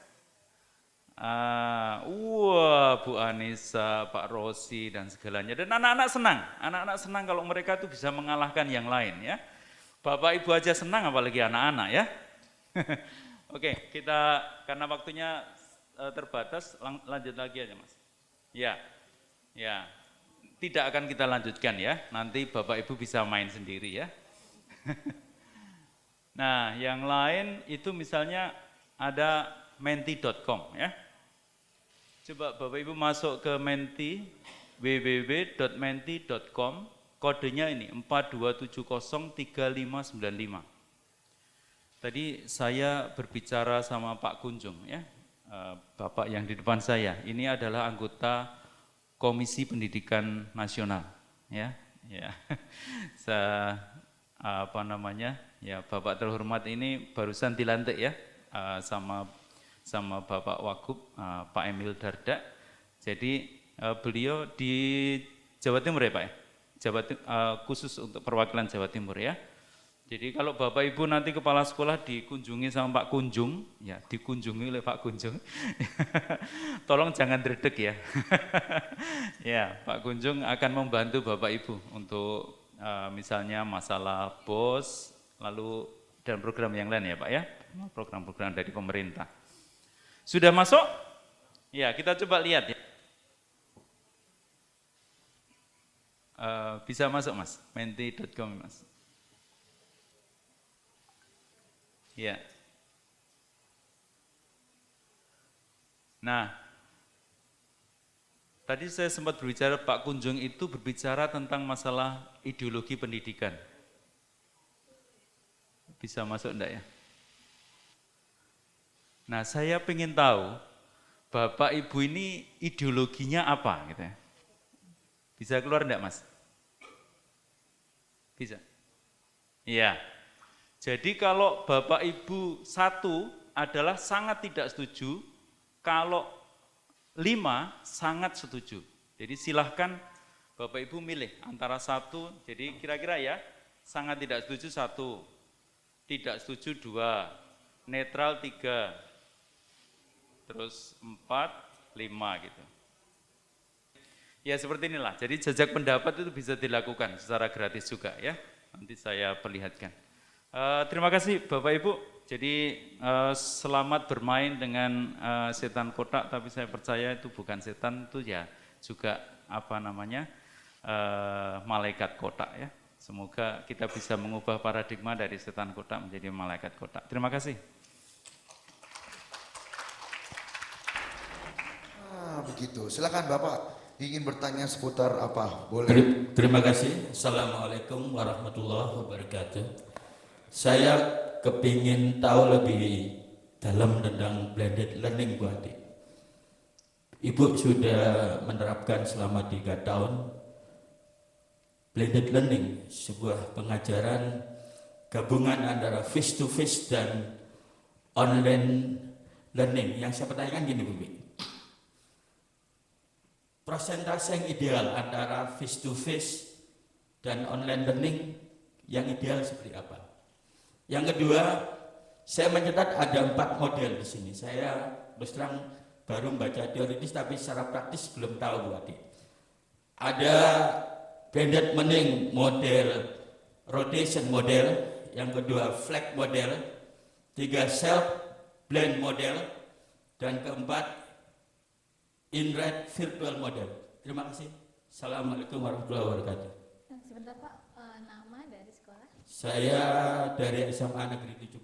Wah, Bu Anissa, Pak Rosi dan segalanya. Dan anak-anak senang kalau mereka tuh bisa mengalahkan yang lain ya. Bapak Ibu aja senang apalagi anak-anak ya. Oke, kita karena waktunya terbatas, lanjut lagi aja Mas. Ya, tidak akan kita lanjutkan ya. Nanti Bapak Ibu bisa main sendiri ya. Nah, yang lain itu misalnya ada menti.com ya. Coba Bapak Ibu masuk ke Menti, www.menti.com, kodenya ini 42703595. Tadi saya berbicara sama Pak Kunjung ya, Bapak yang di depan saya. Ini adalah anggota Komisi Pendidikan Nasional ya. Bapak terhormat ini barusan dilantik ya sama Bapak Wagub Pak Emil Dardak. Jadi beliau di Jawa Timur ya Pak ya, khusus untuk perwakilan Jawa Timur ya. Jadi kalau Bapak Ibu nanti kepala sekolah dikunjungi sama Pak Kunjung, ya dikunjungi oleh Pak Kunjung, tolong jangan dredeg ya. Ya, Pak Kunjung akan membantu Bapak Ibu untuk misalnya masalah BOS, lalu dan program yang lain ya Pak ya, program-program dari pemerintah. Sudah masuk? Ya, kita coba lihat ya. Bisa masuk Mas, menti.com Mas. Ya. Nah, tadi saya sempat berbicara, Pak Kunjung itu berbicara tentang masalah ideologi pendidikan. Bisa masuk enggak ya? Nah, saya ingin tahu Bapak Ibu ini ideologinya apa gitu ya. Bisa keluar enggak Mas? Bisa? Iya. Jadi kalau Bapak Ibu 1 adalah sangat tidak setuju, kalau 5 sangat setuju. Jadi silahkan Bapak Ibu milih antara 1, jadi kira-kira ya, sangat tidak setuju 1, tidak setuju 2, netral 3, terus 4, 5 gitu. Ya seperti inilah, jadi jajak pendapat itu bisa dilakukan secara gratis juga ya, nanti saya perlihatkan. Terima kasih Bapak Ibu, jadi selamat bermain dengan setan kotak, tapi saya percaya itu bukan setan, itu ya juga malaikat kotak ya. Semoga kita bisa mengubah paradigma dari setan kotak menjadi malaikat kotak. Terima kasih. Begitu, silakan Bapak ingin bertanya seputar apa? Boleh. Terima kasih. Assalamualaikum warahmatullahi wabarakatuh. Saya kepingin tahu lebih dalam tentang blended learning Bu Adik. Ibu sudah menerapkan selama 3 tahun blended learning, sebuah pengajaran gabungan antara face to face dan online learning. Yang saya pertanyakan gini Bu, persentase yang ideal antara face to face dan online learning yang ideal seperti apa? Yang kedua, saya mencatat ada 4 model di sini. Saya terus terang baru membaca teoritis, tapi secara praktis belum tahu Bu Adi. Ada blended learning model, rotation model, yang kedua flag model, 3 self blend model, dan keempat in-red virtual model. Terima kasih. Assalamualaikum warahmatullahi wabarakatuh. Sebentar Pak, nama dari sekolah? Saya dari SMA Negeri 17,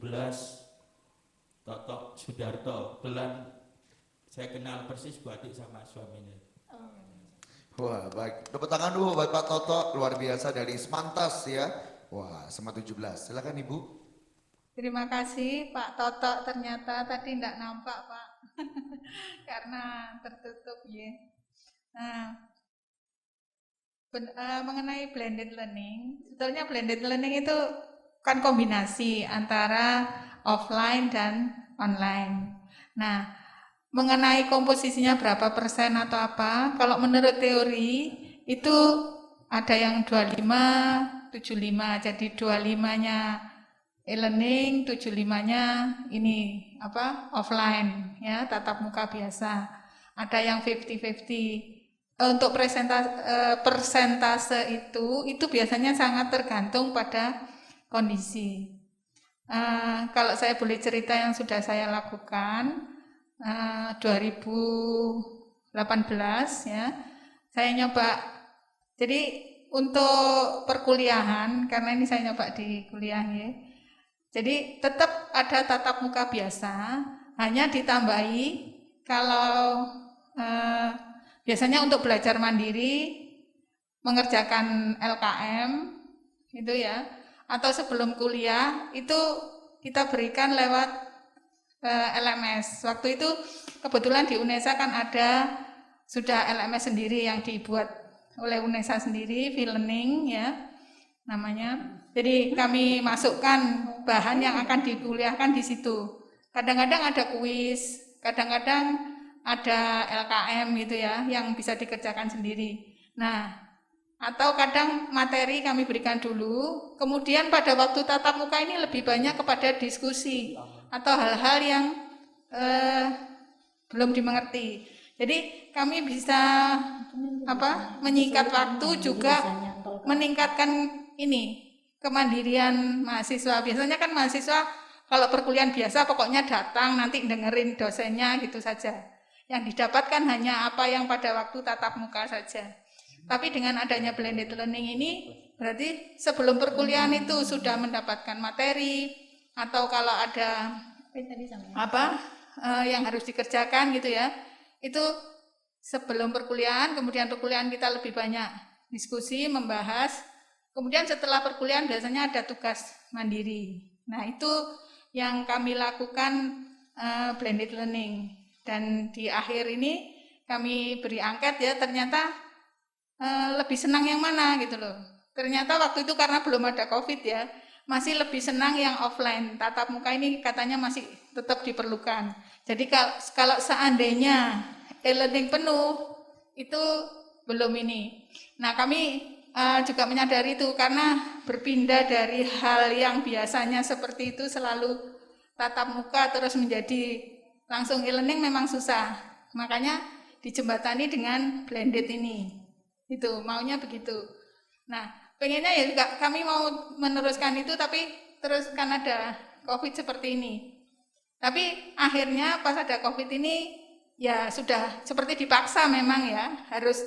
Toto Sudarto, Belan. Saya kenal persis Bu Adik sama suaminya. Wah baik, tepuk tangan dulu buat Pak Toto, luar biasa dari Semantas ya. Wah SMA 17, silakan Ibu. Terima kasih Pak Toto, ternyata tadi tidak nampak Pak, karena tertutup ya. Nah, mengenai blended learning, sebetulnya blended learning itu kan kombinasi antara offline dan online. Nah, mengenai komposisinya berapa persen atau apa, kalau menurut teori itu ada yang 25, 75. Jadi 25-nya e-learning, 75-nya ini offline ya, tatap muka biasa. Ada yang 50-50. Untuk persentase itu biasanya sangat tergantung pada kondisi. Kalau saya boleh cerita yang sudah saya lakukan 2018 ya, saya nyoba. Jadi untuk perkuliahan, karena ini saya nyoba di kuliah ya, jadi tetap ada tatap muka biasa, hanya ditambahi kalau biasanya untuk belajar mandiri, mengerjakan LKM, itu ya, atau sebelum kuliah, itu kita berikan lewat LMS. Waktu itu kebetulan di UNESA kan sudah LMS sendiri yang dibuat oleh UNESA sendiri, V-Learning ya namanya. Jadi kami masukkan bahan yang akan dikuliahkan di situ. Kadang-kadang ada kuis, kadang-kadang ada LKM gitu ya, yang bisa dikerjakan sendiri. Nah, atau kadang materi kami berikan dulu, kemudian pada waktu tatap muka ini lebih banyak kepada diskusi atau hal-hal yang belum dimengerti. Jadi kami bisa menyingkat waktu, juga meningkatkan ini kemandirian mahasiswa. Biasanya kan mahasiswa kalau perkuliahan biasa pokoknya datang nanti dengerin dosennya gitu saja. Yang didapatkan hanya apa yang pada waktu tatap muka saja. Tapi dengan adanya blended learning ini, berarti sebelum perkuliahan itu sudah mendapatkan materi, atau kalau ada yang harus dikerjakan gitu ya, itu sebelum perkuliahan, kemudian perkuliahan kita lebih banyak diskusi, membahas, kemudian setelah perkuliahan biasanya ada tugas mandiri. Nah itu yang kami lakukan blended learning. Dan di akhir ini kami beri angket ya, ternyata lebih senang yang mana gitu loh. Ternyata waktu itu karena belum ada COVID ya, masih lebih senang yang offline. Tatap muka ini katanya masih tetap diperlukan. Jadi kalau seandainya e-learning penuh, itu belum ini. Nah kami juga menyadari itu, karena berpindah dari hal yang biasanya seperti itu selalu tatap muka terus menjadi langsung e-learning memang susah, makanya dijembatani dengan blended ini. Itu maunya begitu. Nah, pengennya ya juga kami mau meneruskan itu, tapi terus kan ada COVID seperti ini. Tapi akhirnya pas ada COVID ini ya sudah seperti dipaksa memang ya, harus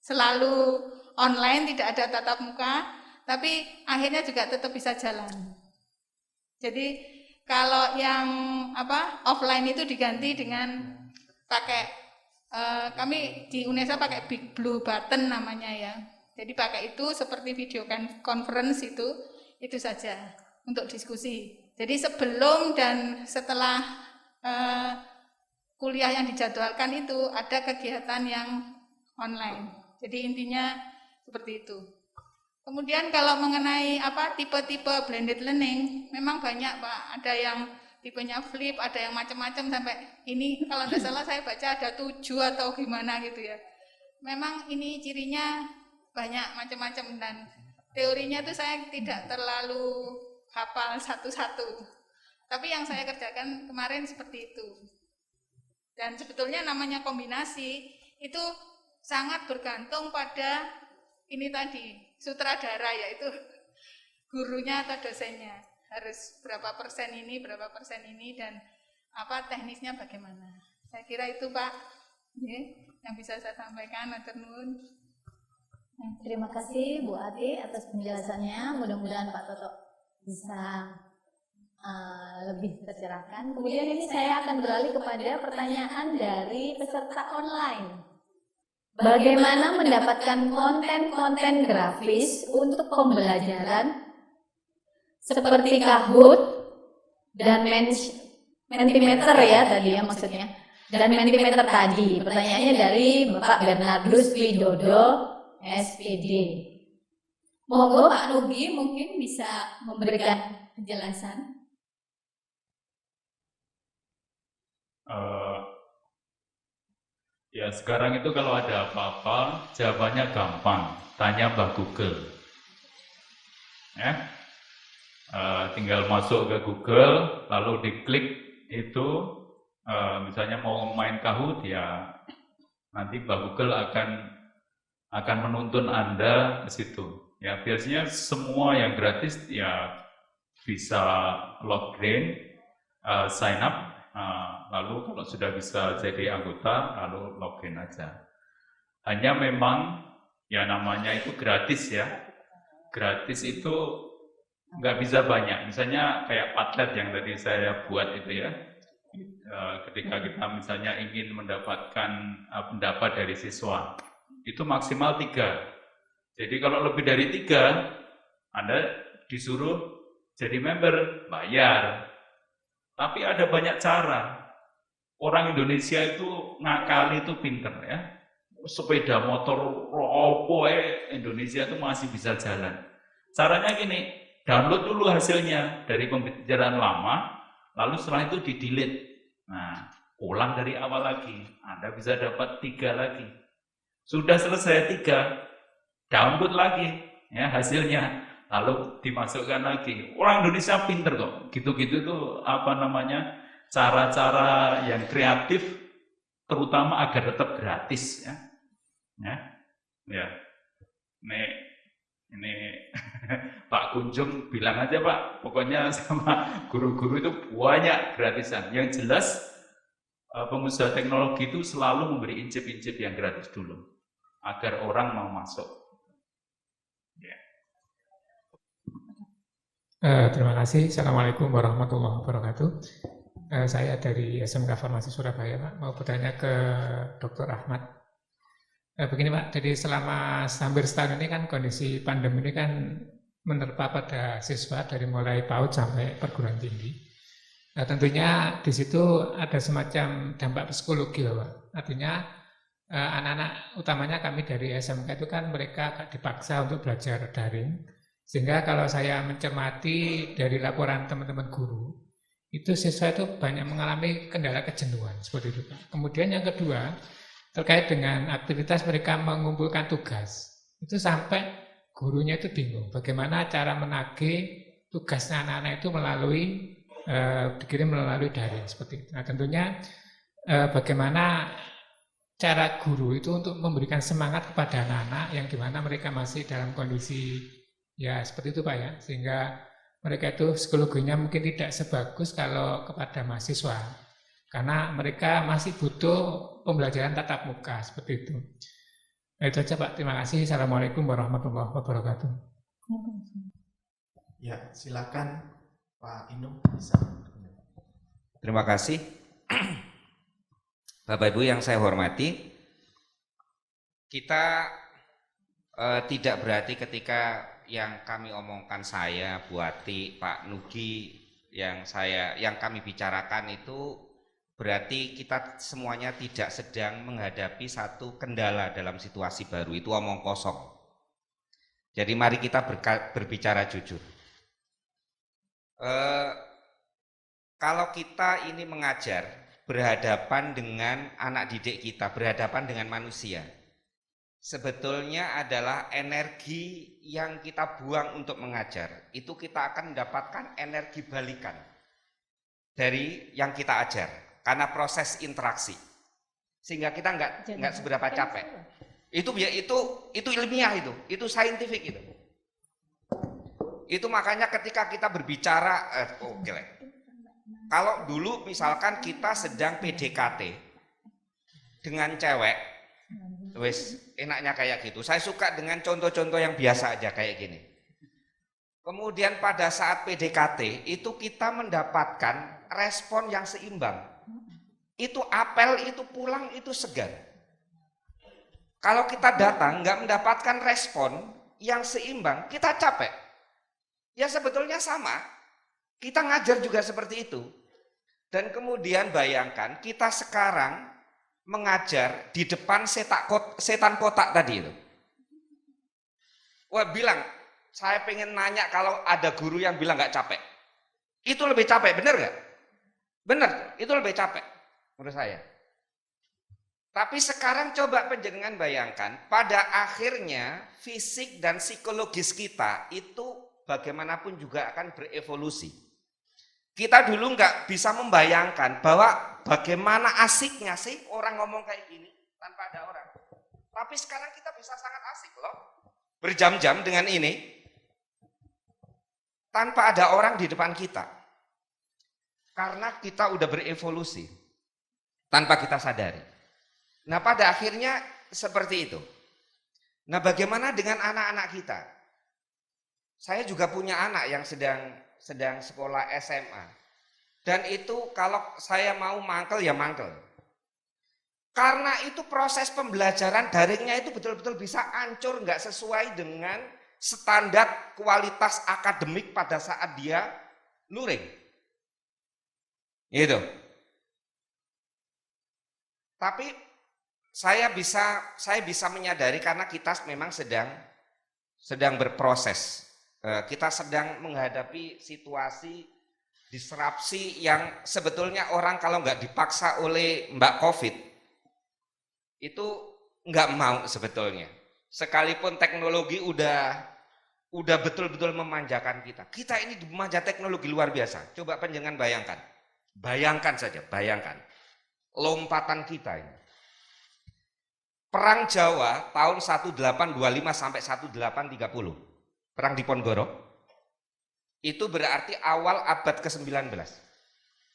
selalu online, tidak ada tatap muka, tapi akhirnya juga tetap bisa jalan. Jadi kalau yang offline itu diganti dengan pakai kami di UNESA pakai Big Blue Button namanya ya. Jadi pakai itu seperti video conference itu saja untuk diskusi. Jadi sebelum dan setelah kuliah yang dijadwalkan itu ada kegiatan yang online. Jadi intinya seperti itu. Kemudian kalau mengenai tipe-tipe blended learning, memang banyak Pak. Ada yang tipenya flip, ada yang macam-macam, sampai ini kalau tidak salah saya baca ada 7 atau gimana gitu ya. Memang ini cirinya banyak macam-macam, dan teorinya itu saya tidak terlalu hafal satu-satu. Tapi yang saya kerjakan kemarin seperti itu. Dan sebetulnya namanya kombinasi itu sangat bergantung pada ini tadi, sutradara, yaitu gurunya atau dosennya. Harus berapa persen ini, dan teknisnya bagaimana. Saya kira itu Pak yang bisa saya sampaikan. Matur nuwun. Terima kasih Bu Ati atas penjelasannya. Mudah-mudahan Pak Toto bisa lebih tercerahkan. Kemudian ini saya akan beralih kepada pertanyaan dari peserta online. Bagaimana mendapatkan konten-konten grafis untuk pembelajaran seperti Kahoot dan Mentimeter ya tadi ya maksudnya, dan Mentimeter tadi. Pertanyaannya dari Bapak Bernardus Widodo, SPD. Monggo Pak Nugi mungkin bisa memberikan penjelasan. Ya, sekarang itu kalau ada apa-apa, jawabannya gampang. Tanya Mbah Google. Ya, tinggal masuk ke Google, lalu diklik itu, misalnya mau main Kahoot, ya nanti Mbah Google akan menuntun Anda ke situ. Ya, biasanya semua yang gratis ya bisa login, sign up, lalu kalau sudah bisa jadi anggota, lalu login aja. Hanya memang ya namanya itu gratis ya. Gratis itu nggak bisa banyak. Misalnya kayak Padlet yang tadi saya buat itu ya. Ketika kita misalnya ingin mendapatkan pendapat dari siswa, itu maksimal 3. Jadi kalau lebih dari 3, Anda disuruh jadi member, bayar. Tapi ada banyak cara. Orang Indonesia itu ngakali itu pinter ya. Sepeda motor Indonesia itu masih bisa jalan. Caranya gini, download dulu hasilnya dari pembicaraan lama, lalu setelah itu di-delete. Nah, ulang dari awal lagi. Anda bisa dapat 3 lagi. Sudah selesai 3, download lagi ya hasilnya, lalu dimasukkan lagi. Orang Indonesia pinter kok. Gitu-gitu tuh cara-cara yang kreatif, terutama agar tetap gratis ya. Ya. Ini Pak Kunjung bilang aja Pak, pokoknya sama guru-guru itu banyak gratisan. Yang jelas pengusaha teknologi itu selalu memberi incip-incip yang gratis dulu agar orang mau masuk. Ya. Terima kasih. Assalamualaikum warahmatullahi wabarakatuh. Saya dari SMK Farmasi Surabaya, Pak. Mau bertanya ke Dr. Ahmad. Begini Pak, jadi selama hampir setahun ini kan kondisi pandemi ini kan menerpa pada siswa dari mulai PAUD sampai perguruan tinggi. Nah, tentunya di situ ada semacam dampak psikologi ya Pak. Artinya anak-anak utamanya kami dari SMK itu kan mereka dipaksa untuk belajar daring. Sehingga kalau saya mencermati dari laporan teman-teman guru, itu siswa itu banyak mengalami kendala kejenuhan seperti itu Pak. Kemudian yang kedua, terkait dengan aktivitas mereka mengumpulkan tugas, itu sampai gurunya itu bingung bagaimana cara menagih tugasnya anak-anak itu dikirim melalui daring seperti itu. Nah tentunya bagaimana cara guru itu untuk memberikan semangat kepada anak-anak yang dimana mereka masih dalam kondisi ya seperti itu Pak ya, sehingga mereka itu psikologinya mungkin tidak sebagus kalau kepada mahasiswa. Karena mereka masih butuh pembelajaran tatap muka seperti itu. Nah, itu aja Pak. Terima kasih. Assalamualaikum warahmatullahi wabarakatuh. Ya, silakan Pak Inung bisa. Terima kasih. Bapak Ibu yang saya hormati, kita tidak berarti ketika yang kami omongkan saya, Bu Ati, Pak Nugi, yang kami bicarakan itu berarti kita semuanya tidak sedang menghadapi satu kendala dalam situasi baru. Itu omong kosong. Jadi mari kita berbicara jujur. Kalau kita ini mengajar berhadapan dengan anak didik kita, berhadapan dengan manusia, sebetulnya adalah energi yang kita buang untuk mengajar. Itu kita akan mendapatkan energi balikan dari yang kita ajar. Karena proses interaksi, sehingga kita nggak seberapa capek. Itu ilmiah, itu saintifik itu. Itu makanya ketika kita berbicara, kalau dulu misalkan kita sedang PDKT dengan cewek, wes enaknya kayak gitu. Saya suka dengan contoh-contoh yang biasa aja kayak gini. Kemudian pada saat PDKT itu kita mendapatkan respon yang seimbang. Itu apel, itu pulang, itu segar. Kalau kita datang nggak mendapatkan respon yang seimbang, kita capek. Ya sebetulnya sama. Kita ngajar juga seperti itu. Dan kemudian bayangkan kita sekarang mengajar di depan setan kotak tadi itu. Wah bilang, saya pengen nanya kalau ada guru yang bilang nggak capek. Itu lebih capek, bener nggak? Bener, itu lebih capek. Menurut saya. Tapi sekarang coba panjenengan bayangkan, pada akhirnya fisik dan psikologis kita itu bagaimanapun juga akan berevolusi. Kita dulu nggak bisa membayangkan bahwa bagaimana asiknya sih orang ngomong kayak gini tanpa ada orang. Tapi sekarang kita bisa sangat asik loh, berjam-jam dengan ini, tanpa ada orang di depan kita. Karena kita udah berevolusi, tanpa kita sadari. Nah pada akhirnya seperti itu. Nah bagaimana dengan anak-anak kita? Saya juga punya anak yang sedang sekolah SMA. Dan itu kalau saya mau mangkel ya mangkel. Karena itu proses pembelajaran daringnya itu betul-betul bisa hancur, nggak sesuai dengan standar kualitas akademik pada saat dia luring. Gitu. Tapi saya bisa menyadari karena kita memang sedang berproses. Kita sedang menghadapi situasi disrupsi yang sebetulnya orang kalau nggak dipaksa oleh Mbak Covid itu nggak mau sebetulnya. Sekalipun teknologi udah betul-betul memanjakan kita. Kita ini dimanja teknologi luar biasa. Coba panjenengan bayangkan. Bayangkan saja, bayangkan. Lompatan kita ini. Perang Jawa tahun 1825 sampai 1830. Perang Diponegoro. Itu berarti awal abad ke-19.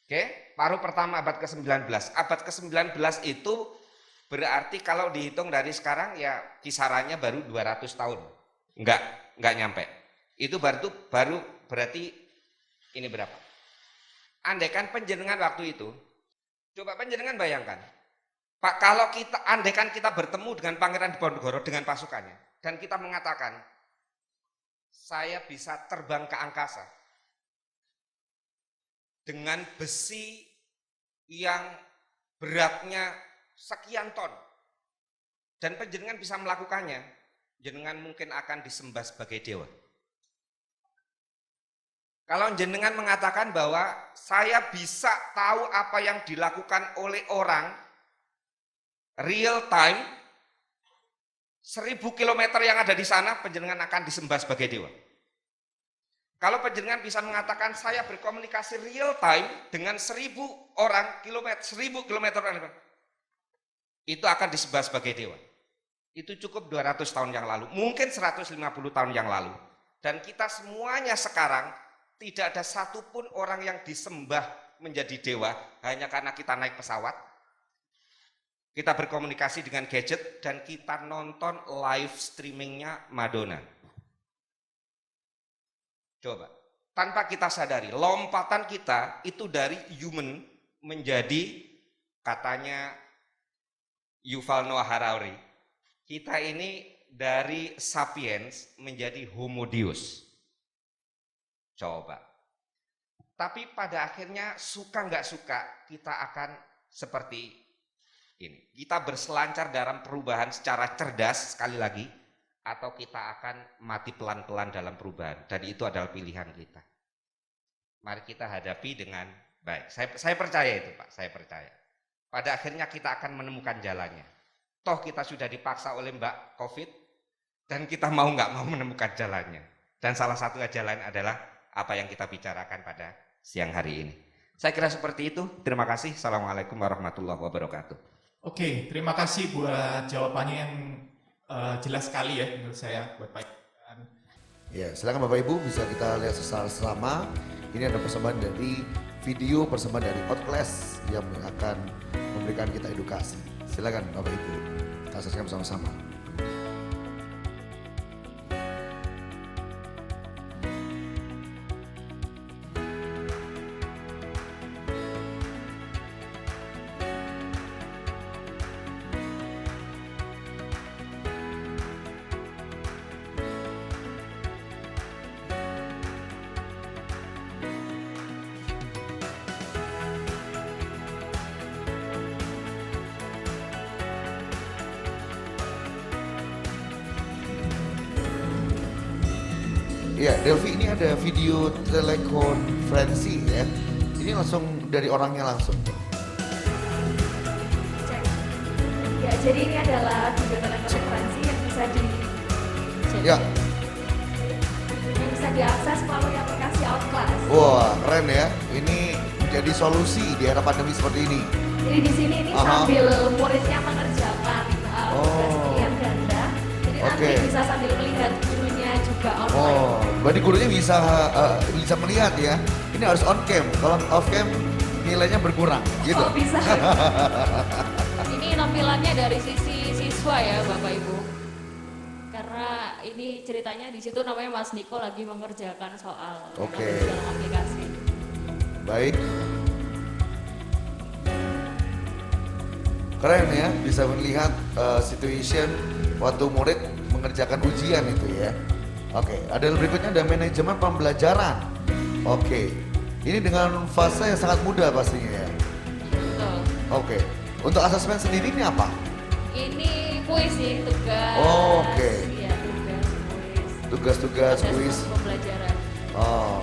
Oke, paruh pertama abad ke-19. Abad ke-19 itu berarti kalau dihitung dari sekarang ya kisarannya baru 200 tahun. Enggak nyampe. Itu baru berarti ini berapa? Andaikan panjenengan waktu itu, coba panjenengan bayangkan. Pak, kalau andaikan kita bertemu dengan Pangeran Diponegoro dengan pasukannya dan kita mengatakan saya bisa terbang ke angkasa dengan besi yang beratnya sekian ton dan panjenengan bisa melakukannya, jenengan mungkin akan disembah sebagai dewa. Kalau jenengan mengatakan bahwa saya bisa tahu apa yang dilakukan oleh orang real time 1000 km yang ada di sana, panjenengan akan disembah sebagai dewa. Kalau panjenengan bisa mengatakan saya berkomunikasi real time dengan 1000 km, itu akan disembah sebagai dewa. Itu cukup 200 tahun yang lalu, mungkin 150 tahun yang lalu. Dan kita semuanya sekarang tidak ada satupun orang yang disembah menjadi dewa hanya karena kita naik pesawat. Kita berkomunikasi dengan gadget dan kita nonton live streamingnya Madonna. Coba, tanpa kita sadari, lompatan kita itu dari human menjadi, katanya Yuval Noah Harari, kita ini dari sapiens menjadi homo deus. Coba. Tapi pada akhirnya suka nggak suka kita akan seperti ini. Kita berselancar dalam perubahan secara cerdas sekali lagi, atau kita akan mati pelan-pelan dalam perubahan, dan itu adalah pilihan kita. Mari kita hadapi dengan baik. Saya percaya itu Pak, saya percaya. Pada akhirnya kita akan menemukan jalannya. Toh kita sudah dipaksa oleh Mbak Covid dan kita mau nggak mau menemukan jalannya. Dan salah satu jalan adalah apa yang kita bicarakan pada siang hari ini. Saya kira seperti itu. Terima kasih. Assalamualaikum warahmatullahi wabarakatuh. Oke, terima kasih buat jawabannya yang jelas sekali ya menurut saya buat Pak. Ya, silakan Bapak Ibu bisa kita lihat secara selama. Ini ada persembahan dari video persembahan dari Outclass yang akan memberikan kita edukasi. Silakan Bapak Ibu, kita saksikan bersama-sama. Ya, Delvi, ini ada video telekonferensi ya. Ini langsung dari orangnya langsung. Ya, jadi ini adalah video telekonferensi yang bisa Ya. yang bisa diakses melalui aplikasi Outclass. Wah, keren ya. Ini menjadi solusi di era pandemi seperti ini. Jadi di sini ini sambil muridnya mengerjakan tugas pilihan ganda. Jadi nanti bisa sambil melihat gurunya juga online. Oh, berarti gurunya bisa melihat ya. Ini harus on cam. Kalau off cam nilainya berkurang, gitu. Oh, bisa. Ini tampilannya dari sisi siswa ya Bapak Ibu. Karena ini ceritanya di situ namanya Mas Niko lagi mengerjakan soal dalam aplikasi. Baik. Keren ya, bisa melihat situation waktu murid mengerjakan ujian itu ya. Oke, ada berikutnya ada manajemen pembelajaran. Oke, ini dengan fase yang sangat mudah pastinya ya. Betul. Oke, untuk asesmen sendiri ini apa? Ini kuis sih, tugas. Oh, oke. Iya, tugas kuis. Tugas-tugas kuis. Pembelajaran. Oh.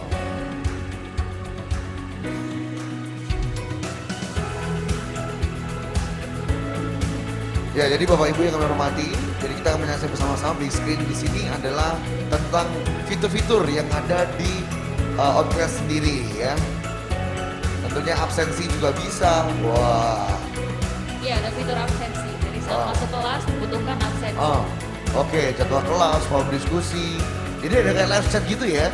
Ya, jadi Bapak Ibu yang kami hormati, jadi kita akan menyaksikan bersama-sama big screen di sini adalah tentang fitur-fitur yang ada di Outclass sendiri ya. Tentunya absensi juga bisa. Wah. Iya, ada fitur absensi. Jadi saat masuk kelas membutuhkan absensi. Oke, jadwal kelas, form diskusi. Jadi ada kayak live chat gitu ya?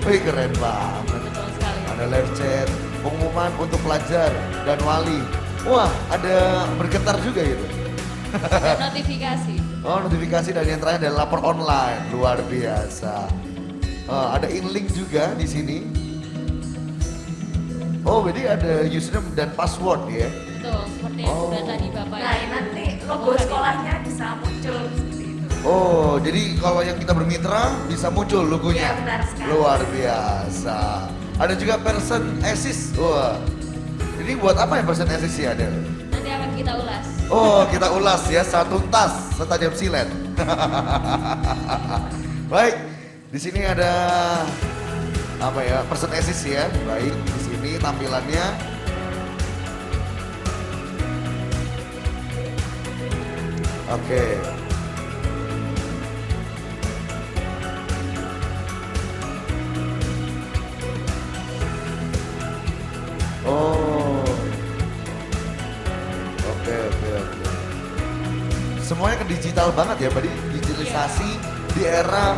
Wih, keren banget. Betul sekali. Ada live chat, pengumuman untuk pelajar dan wali. Wah, ada bergetar juga gitu. Dan notifikasi. Oh, notifikasi dan yang terakhir ada lapor online, luar biasa. Ada in-link juga di sini. Oh, jadi ada username dan password ya? Betul, seperti yang sudah tadi Bapak. Nah, nanti logo sekolahnya bisa muncul seperti itu. Oh, jadi kalau yang kita bermitra bisa muncul logonya. Iya, benar sekali. Luar biasa. Ada juga person assist. Wah. Ini buat apa ya person assist ya, Del? Nanti akan kita ulas. Oh, kita ulas ya secara tuntas setajam silet. Baik, di sini ada apa ya? Person assist ya. Baik, di sini tampilannya. Oke. Oh. Oke. Semuanya ke digital banget ya, berarti digitalisasi di era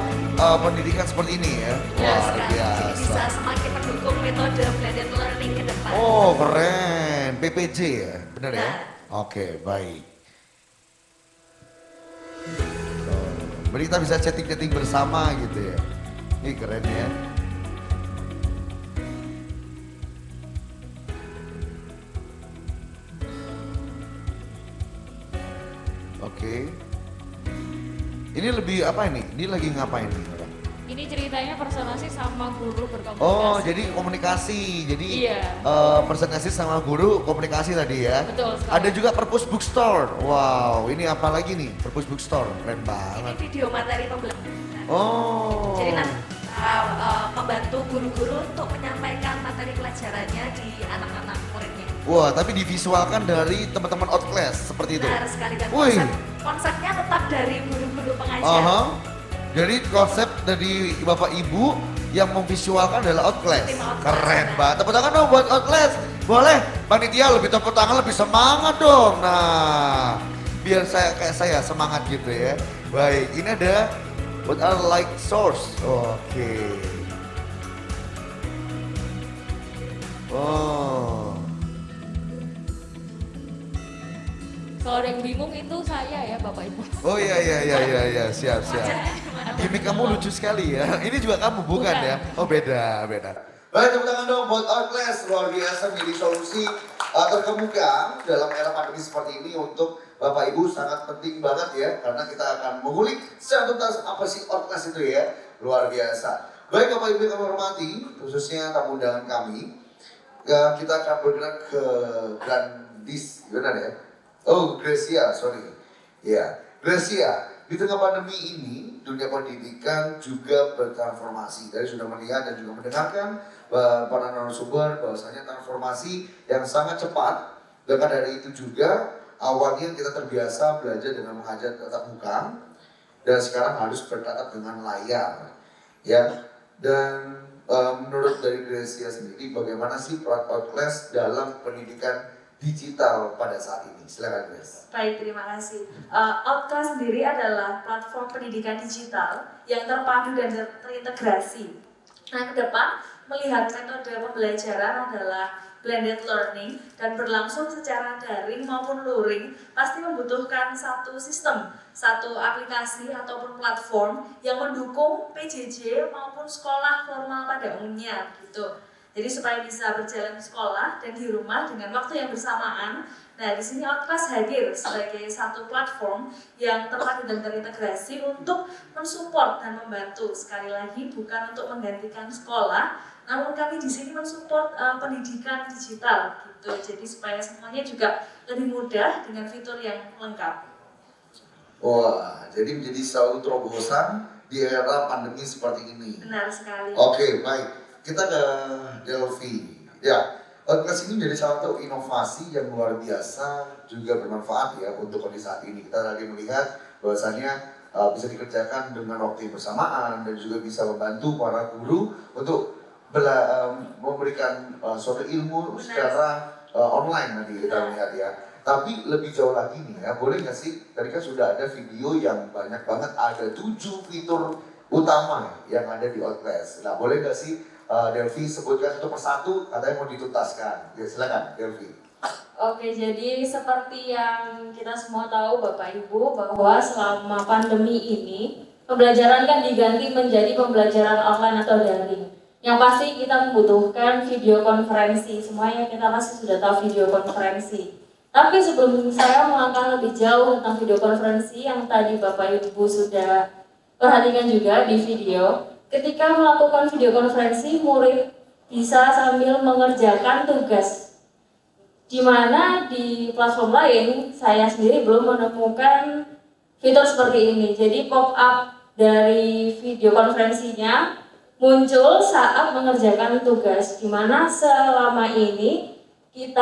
pendidikan seperti ini ya. Luar biasa. Bisa semakin mendukung metode blended learning ke depan. Oh, keren. PPJ ya, benar ya? Oke, baik. Berarti kita bisa chatting-chatting bersama gitu ya. Ini keren ya. Oke. Ini lebih apa ini? Ini lagi ngapain nih orang? Ini ceritanya personasi sama guru berkomunikasi. Oh, jadi komunikasi. Jadi personasi sama guru komunikasi tadi ya. Betul sekali. Ada juga Purpose Bookstore. Wow, ini apa lagi nih? Purpose Bookstore, keren banget. Ini video materi pembelajaran. Oh. Jadi nanti membantu guru-guru untuk menyampaikan materi pelajarannya di anak-anak muridnya. Wah, tapi divisualkan dari teman-teman Outclass seperti itu. Benar sekali, dan Wih. konsepnya tetap dari guru-guru pengajar. Jadi konsep dari Bapak Ibu yang memvisualkan adalah Outclass. Keren banget. Tepuk tangan dong buat Outclass. Boleh? Panitia lebih tepuk tangan, lebih semangat dong. Nah, biar kayak saya semangat gitu ya. Baik, ini ada what are like source. Oke. Oh. Kalau ada yang bingung itu saya ya Bapak Ibu. Oh iya, siap. Gimik kamu lucu sekali ya. Ini juga kamu bukan ya? Oh beda. Baik, tepuk tangan dong buat Outclass. Luar biasa menjadi solusi terkemuka dalam era pandemi seperti ini untuk Bapak Ibu sangat penting banget ya. Karena kita akan mengulik secara tuntas apa sih Outclass itu ya. Luar biasa. Baik Bapak Ibu yang kami hormati, khususnya tamu undangan kami. Kita akan bergerak ke Grandis, benar ya? Oh, Gracia, sorry. Ya, Gracia, di tengah pandemi ini, dunia pendidikan juga bertransformasi. Dari sudah melihat dan juga mendengarkan para narasumber bahwasanya transformasi yang sangat cepat. Dengan dari itu juga awalnya kita terbiasa belajar dengan mengajar tatap muka dan sekarang harus bertatap dengan layar, ya. Dan menurut dari Gracia sendiri, bagaimana sih peran Outclass dalam pendidikan digital pada saat ini? Silakan, Grace. Baik, terima kasih. Outclass sendiri adalah platform pendidikan digital yang terpadu dan terintegrasi. Nah, ke depan melihat metode pembelajaran adalah blended learning dan berlangsung secara daring maupun luring, pasti membutuhkan satu sistem, satu aplikasi ataupun platform yang mendukung PJJ maupun sekolah formal pada umumnya gitu. Jadi supaya bisa berjalan di sekolah dan di rumah dengan waktu yang bersamaan. Nah, di sini Outclass hadir sebagai satu platform yang terpadu dan terintegrasi untuk mensupport dan membantu. Sekali lagi bukan untuk menggantikan sekolah, namun kami di sini mensupport pendidikan digital gitu. Jadi supaya semuanya juga lebih mudah dengan fitur yang lengkap. Wah, jadi menjadi selalu terobosan di era pandemi seperti ini. Benar sekali. Oke, baik. Kita ke Delvi. Ya, Outclass ini menjadi salah satu inovasi yang luar biasa, juga bermanfaat ya untuk kondisi saat ini. Kita lagi melihat bahwasannya bisa dikerjakan dengan waktu yang bersamaan dan juga bisa membantu para guru untuk memberikan suatu ilmu secara online nanti kita lihat ya. Tapi lebih jauh lagi nih ya, boleh nggak sih? Tadi kan sudah ada video yang banyak banget, ada 7 fitur utama yang ada di Outclass. Nah, boleh nggak sih Delvi sebutkan satu persatu, katanya mau dituntaskan. Ya, silakan Delvi. Oke, jadi seperti yang kita semua tahu Bapak Ibu, bahwa selama pandemi ini pembelajaran kan diganti menjadi pembelajaran online atau daring. Yang pasti kita membutuhkan video konferensi. Semuanya kita pasti sudah tahu video konferensi. Tapi sebelum saya melangkah lebih jauh tentang video konferensi yang tadi Bapak Ibu sudah perhatikan juga di video, ketika melakukan video konferensi, murid bisa sambil mengerjakan tugas. Di mana di platform lain, saya sendiri belum menemukan fitur seperti ini. Jadi pop-up dari video konferensinya muncul saat mengerjakan tugas. Di mana selama ini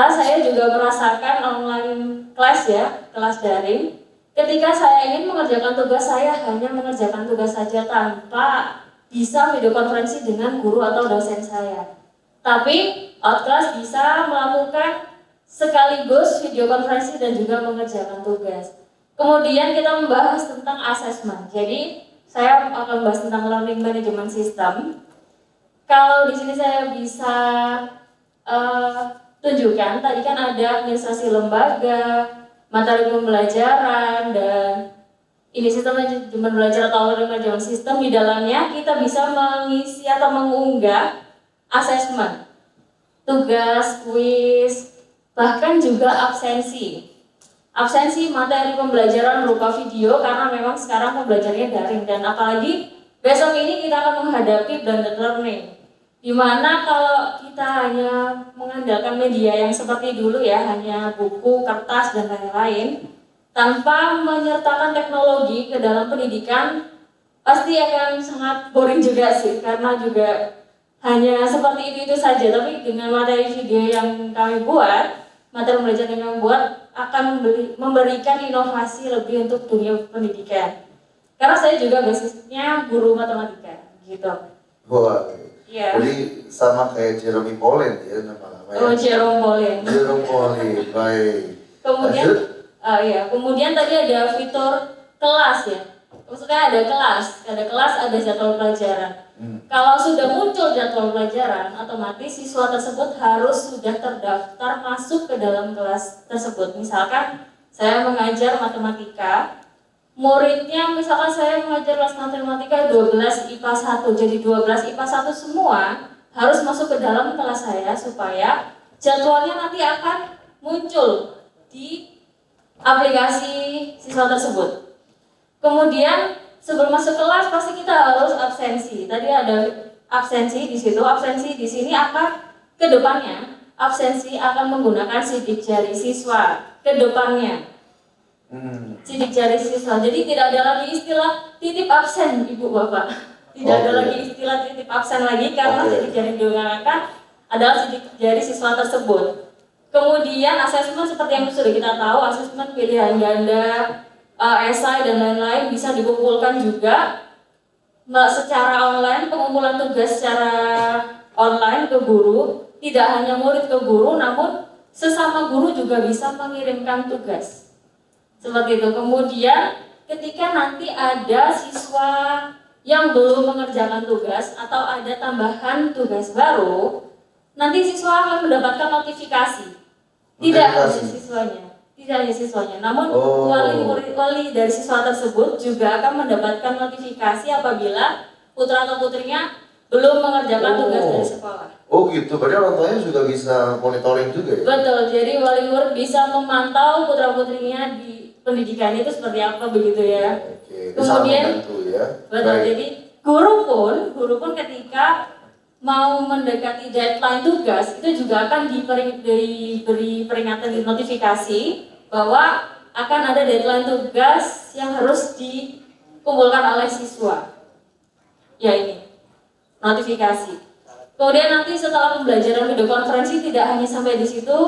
saya juga merasakan online class ya, kelas daring. Ketika saya ingin mengerjakan tugas, saya hanya mengerjakan tugas saja tanpa bisa video konferensi dengan guru atau dosen saya. Tapi Outclass bisa melakukan sekaligus video konferensi dan juga mengerjakan tugas. Kemudian kita membahas tentang asesmen. Jadi saya akan bahas tentang learning management system. Kalau di sini saya bisa tunjukkan, tadi kan ada administrasi lembaga, materi pembelajaran, dan ini sistem manajemen belajar atau learning management system. Di dalamnya kita bisa mengisi atau mengunggah asesmen, tugas, kuis, bahkan juga absensi materi pembelajaran berupa video, karena memang sekarang pembelajarannya daring. Dan apalagi besok ini kita akan menghadapi blended learning, di mana kalau kita hanya mengandalkan media yang seperti dulu ya, hanya buku, kertas, dan lain-lain, tanpa menyertakan teknologi ke dalam pendidikan, pasti akan sangat boring juga sih, karena juga hanya seperti itu saja. Tapi dengan materi video yang kami buat, materi pembelajaran yang kami buat akan memberikan inovasi lebih untuk dunia pendidikan. Karena saya juga basisnya guru matematika, gitu. Wah, iya. Jadi sama kayak Jeremy Polen ya nama-namanya. Oh, Jerome Polen. Jerome Polen, baik. Kemudian, kemudian tadi ada fitur kelas ya. Maksudnya ada kelas, ada jadwal pelajaran. Kalau sudah muncul jadwal pelajaran, otomatis siswa tersebut harus sudah terdaftar masuk ke dalam kelas tersebut. Misalkan saya mengajar matematika, muridnya misalkan saya mengajar kelas matematika 12 IPA 1, jadi 12 IPA 1 semua harus masuk ke dalam kelas saya supaya jadwalnya nanti akan muncul di aplikasi siswa tersebut. Kemudian sebelum masuk kelas pasti kita harus absensi. Tadi ada absensi di situ. Absensi di sini akan ke depannya. Absensi akan menggunakan sidik jari siswa ke depannya. Sidik jari siswa. Jadi tidak ada lagi istilah titip absen, Ibu Bapak. Tidak ada lagi istilah titip absen lagi, karena sidik jari yang digunakan adalah sidik jari siswa tersebut. Kemudian asesmen seperti yang sudah kita tahu, asesmen pilihan ganda, esai dan lain-lain bisa dikumpulkan juga secara online, pengumpulan tugas secara online ke guru, tidak hanya murid ke guru, namun sesama guru juga bisa mengirimkan tugas. Seperti itu. Kemudian ketika nanti ada siswa yang belum mengerjakan tugas atau ada tambahan tugas baru, nanti siswa akan mendapatkan notifikasi. Tidak hanya siswanya, namun wali dari siswa tersebut juga akan mendapatkan notifikasi apabila putra atau putrinya belum mengerjakan tugas dari sekolah. Oh gitu, berarti orang tuanya juga bisa monitoring juga ya? Betul, jadi wali murid bisa memantau putra putrinya di pendidikan itu seperti apa begitu ya. Oke, kemudian ya. Betul, jadi guru pun ketika mau mendekati deadline tugas itu juga akan diberi peringatan di notifikasi bahwa akan ada deadline tugas yang harus dikumpulkan oleh siswa. Ya ini notifikasi. Kemudian nanti setelah pembelajaran video konferensi tidak hanya sampai di situ,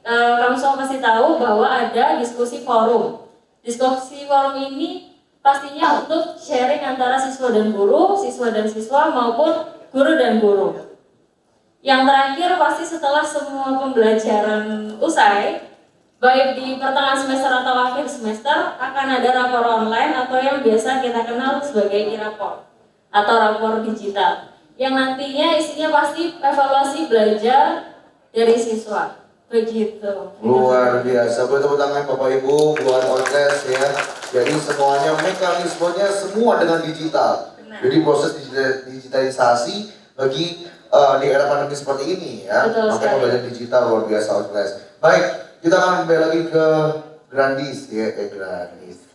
kamu semua pasti tahu bahwa ada diskusi forum. Diskusi forum ini pastinya untuk sharing antara siswa dan guru, siswa dan siswa maupun guru dan guru. Yang terakhir pasti setelah semua pembelajaran usai, baik di pertengahan semester atau akhir semester, akan ada rapor online atau yang biasa kita kenal sebagai e-rapor atau rapor digital. Yang nantinya isinya pasti evaluasi belajar dari siswa. Begitu. Luar biasa, tepuk tangan Bapak Ibu, buat orkes ya. Jadi semuanya mekanismenya semua dengan digital. Jadi proses digitalisasi bagi di era pandemi seperti ini ya. Makanya pembelajaran digital luar biasa orkes. Baik, kita akan kembali lagi ke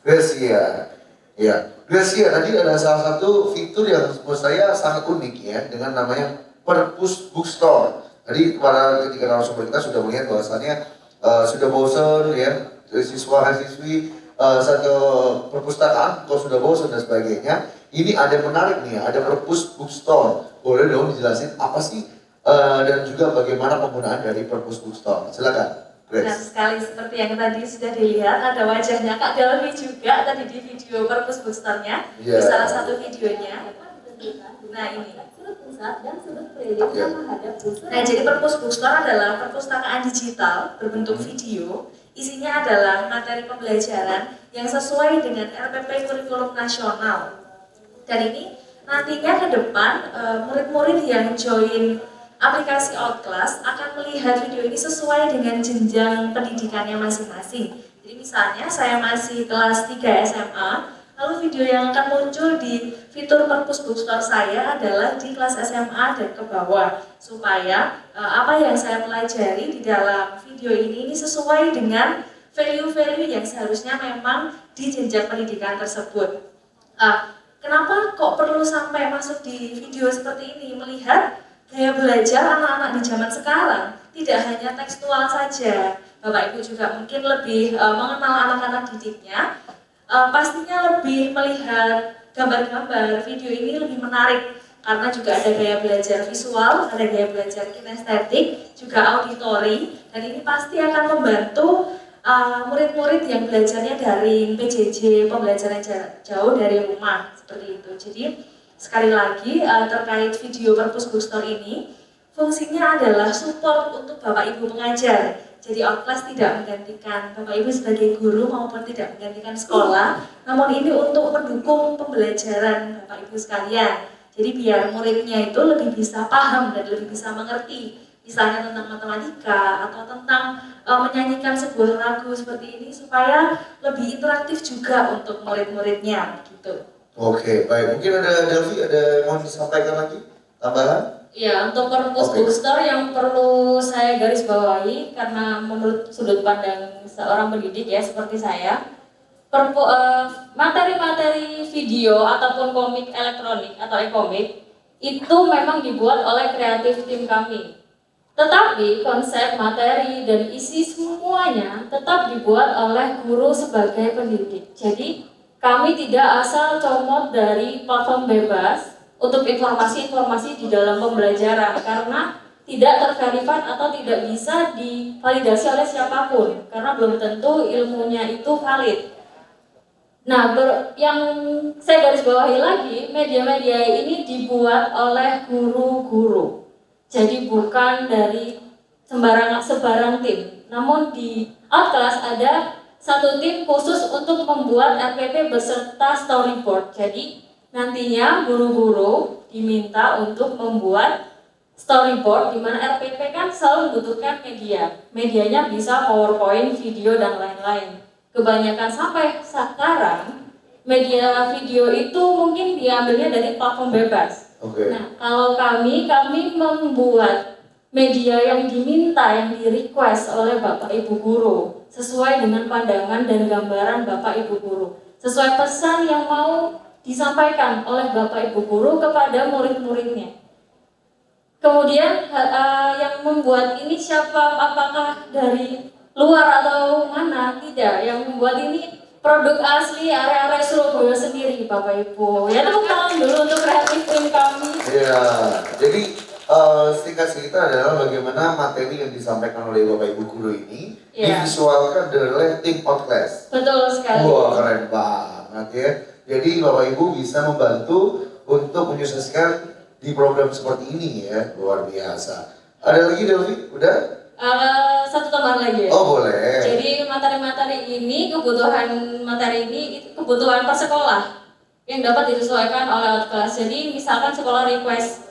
Gracia ya. Gracia tadi ada salah satu fitur yang menurut saya sangat unik ya, dengan namanya Purpose Bookstore. Tadi ketika narasumber kita sudah melihat bahwasannya sudah bosan ya, siswa-siswi satu perpustakaan kalau sudah bosan dan sebagainya. Ini ada yang menarik nih, ada Purpose Bookstore. Boleh dong dijelasin apa sih dan juga bagaimana penggunaan dari Purpose Bookstore? Silakan. Benar sekali, seperti yang tadi sudah dilihat, ada wajahnya Kak Delvi juga tadi di video Purpose Bookstore-nya, di salah satu videonya. Nah ini. Nah jadi Purpose Bookstore adalah perpustakaan digital berbentuk video. Isinya adalah materi pembelajaran yang sesuai dengan RPP Kurikulum Nasional. Dan ini nantinya ke depan murid-murid yang join aplikasi Outclass akan melihat video ini sesuai dengan jenjang pendidikannya masing-masing. Jadi misalnya saya masih kelas 3 SMA, lalu video yang akan muncul di fitur Purpose Bookstore saya adalah di kelas SMA dan ke bawah, supaya apa yang saya pelajari di dalam video ini sesuai dengan value-value yang seharusnya memang di jenjang pendidikan tersebut. Kenapa kok perlu sampai masuk di video seperti ini? Melihat gaya belajar anak-anak di zaman sekarang tidak hanya tekstual saja. Bapak Ibu juga mungkin lebih mengenal anak-anak didiknya. Pastinya lebih melihat gambar-gambar. Video ini lebih menarik karena juga ada gaya belajar visual, ada gaya belajar kinestetik, juga auditori, dan ini pasti akan membantu murid-murid yang belajarnya dari PJJ, pembelajaran jarak jauh dari rumah, seperti itu. Jadi sekali lagi terkait video Purpose Bookstore ini, fungsinya adalah support untuk Bapak Ibu pengajar. Jadi Outclass tidak menggantikan Bapak Ibu sebagai guru maupun tidak menggantikan sekolah, namun ini untuk mendukung pembelajaran Bapak Ibu sekalian. Jadi biar muridnya itu lebih bisa paham dan lebih bisa mengerti, misalnya tentang matematika atau tentang menyanyikan sebuah lagu seperti ini, supaya lebih interaktif juga untuk murid-muridnya gitu. Oke, baik. Mungkin ada Delvi, ada yang mau disampaikan lagi? Tambahan? Ya, untuk Purpose Bookstore yang perlu saya garis bawahi, karena menurut sudut pandang seorang pendidik ya seperti saya, materi-materi video ataupun komik elektronik atau e-komik itu memang dibuat oleh kreatif tim kami. Tetapi konsep, materi, dan isi semuanya tetap dibuat oleh guru sebagai pendidik. Jadi kami tidak asal comot dari platform bebas untuk informasi-informasi di dalam pembelajaran, karena tidak terverified atau tidak bisa divalidasi oleh siapapun karena belum tentu ilmunya itu valid. Nah, yang saya garis bawahi lagi, media-media ini dibuat oleh guru-guru. Jadi bukan dari sebarang tim. Namun di Outclass ada satu tim khusus untuk membuat RPP beserta storyboard. Jadi nantinya guru-guru diminta untuk membuat storyboard, di mana RPP kan selalu membutuhkan media. Medianya bisa PowerPoint, video, dan lain-lain. Kebanyakan sampai sekarang media video itu mungkin diambilnya dari platform bebas. Nah, kalau kami membuat media yang diminta, yang di-request oleh Bapak Ibu Guru sesuai dengan pandangan dan gambaran Bapak Ibu Guru, sesuai pesan yang mau disampaikan oleh Bapak Ibu Guru kepada murid-muridnya. Kemudian yang membuat ini siapa, apakah dari luar atau mana? Tidak, yang membuat ini produk asli area-area Surabaya sendiri, Bapak Ibu. Ya, tepuk tangan dulu untuk kreatif tim kami. Iya, jadi singkat cerita adalah bagaimana materi yang disampaikan oleh Bapak Ibu Guru ini divisualkan oleh tim Outclass. Betul sekali. Wah, keren banget ya. Jadi Bapak Ibu bisa membantu untuk menyukseskan di program seperti ini ya, luar biasa. Ada lagi Delvi? Udah? Satu tambahan lagi ya? Oh boleh. Jadi materi-materi ini, kebutuhan materi ini itu kebutuhan per sekolah yang dapat disesuaikan oleh Outclass. Jadi misalkan sekolah request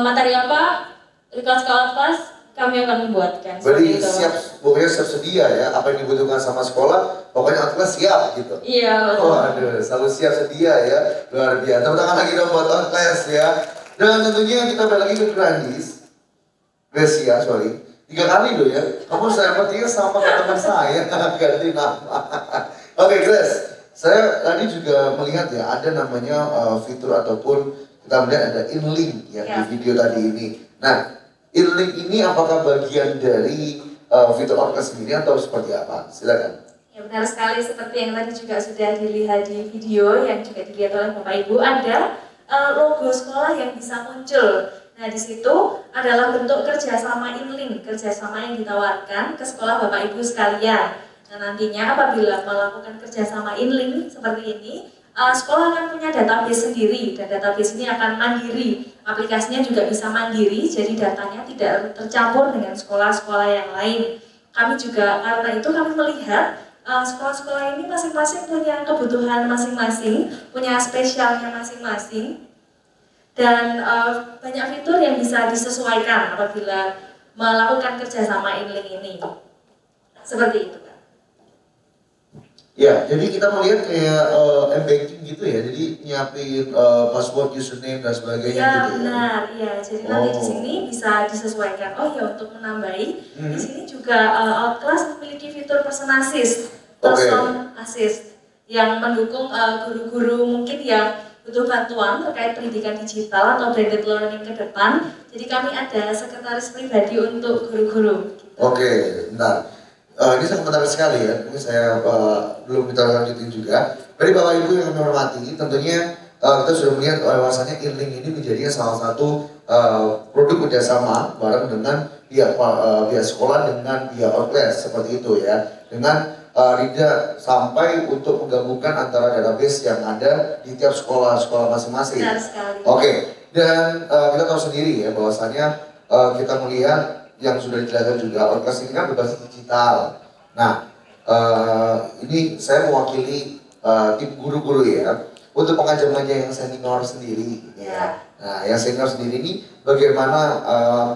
materi apa, request ke Outclass, kami akan membuatkan. Berarti pokoknya siap sedia ya, apa yang dibutuhkan sama sekolah, pokoknya Outclass siap gitu. Iya betul. Waduh, selalu siap sedia ya, luar biasa. Tepuk tangan lagi dong buat Outclass ya. Dan tentunya kita balik lagi ke Gracia, sorry. 3 kali loh ya, kamu saya bertiga sama teman saya, ganti nama. Oke Grace, saya tadi juga melihat ya, ada namanya fitur ataupun kita melihat ada InLink ya, di video tadi ini. Nah, InLink ini apakah bagian dari fitur Outclass sendiri atau seperti apa? Silakan. Ya benar sekali, seperti yang tadi juga sudah dilihat di video yang juga dilihat oleh Bapak Ibu, ada logo sekolah yang bisa muncul. Nah, di situ adalah bentuk kerjasama InLink, kerjasama yang ditawarkan ke sekolah Bapak Ibu sekalian. Nah, nantinya apabila melakukan kerjasama InLink seperti ini, sekolah akan punya database sendiri, dan database ini akan mandiri. Aplikasinya juga bisa mandiri, jadi datanya tidak tercampur dengan sekolah-sekolah yang lain. Kami juga, karena itu kami melihat sekolah-sekolah ini masing-masing punya kebutuhan masing-masing, punya spesialnya masing-masing. Dan banyak fitur yang bisa disesuaikan apabila melakukan kerjasama InLink ini. Seperti itu, Kak. Ya, jadi kita melihat kayak m-banking gitu ya, jadi nyiapin password, username dan sebagainya ya, gitu ya. Benar, iya. Jadi nanti di sini bisa disesuaikan. Oh ya, untuk menambahi, di sini juga Outclass memiliki fitur person assist, person assist yang mendukung guru-guru mungkin yang butuh bantuan terkait pendidikan digital atau blended learning ke depan. Jadi kami ada sekretaris pribadi untuk guru-guru. Oke, bentar. Ini sangat menarik sekali ya. Ini saya belum kita lanjutin juga. Dari Bapak Ibu yang kami hormati, tentunya kita sudah melihat bahwasannya InLink ini menjadi salah satu produk kerjasama bareng dengan pihak sekolah dengan pihak Outclass seperti itu ya. Dengan tidak sampai untuk menggabungkan antara database yang ada di tiap sekolah-sekolah masing-masing. Oke, dan kita tahu sendiri ya bahwasanya kita melihat yang sudah dijelaskan juga Outclass ini kan berbasis digital. Nah, ini saya mewakili tim guru-guru ya untuk pengajar-pengajar yang senior sendiri. Ya. Nah, yang senior sendiri ini bagaimana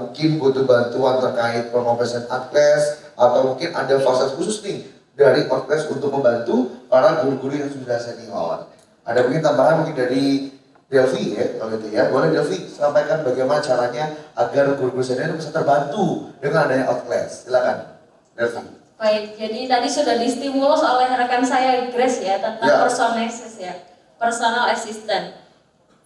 mungkin butuh bantuan terkait pengoperasian Outclass atau mungkin ada fasilitas khusus nih dari Outclass untuk membantu para guru-guru yang sudah senior. Ada mungkin tambahan mungkin dari Delvi ya, kalau gitu ya. Boleh Delvi sampaikan bagaimana caranya agar guru-guru senior bisa terbantu dengan adanya Outclass. Silakan, Delvi. Baik, jadi tadi sudah distimulus oleh rekan saya Grace ya tentang personal assistant.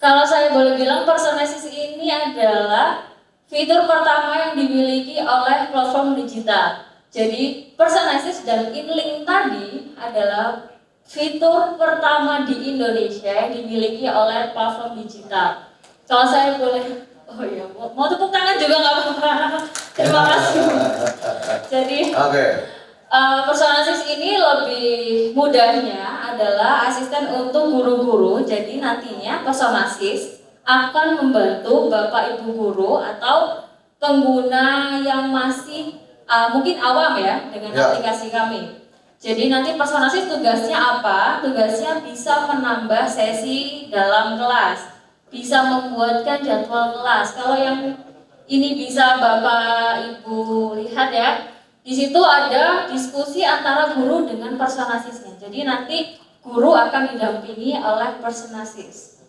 Kalau saya boleh bilang personal assistant ini adalah fitur pertama yang dimiliki oleh platform digital. Jadi person assist dan InLink tadi adalah fitur pertama di Indonesia yang dimiliki oleh platform digital. Kalau saya boleh, oh ya, mau tepuk tangan juga nggak apa-apa. Jadi Oke. Personasis ini lebih mudahnya adalah asisten untuk guru-guru. Jadi nantinya personasis akan membantu Bapak Ibu guru atau pengguna yang masih mungkin awam ya dengan aplikasi kami. Jadi nanti personasis tugasnya apa? Tugasnya bisa menambah sesi dalam kelas, bisa membuatkan jadwal kelas. Kalau yang ini bisa Bapak Ibu lihat ya, di situ ada diskusi antara guru dengan personasisnya. Jadi nanti guru akan didampingi oleh personasis.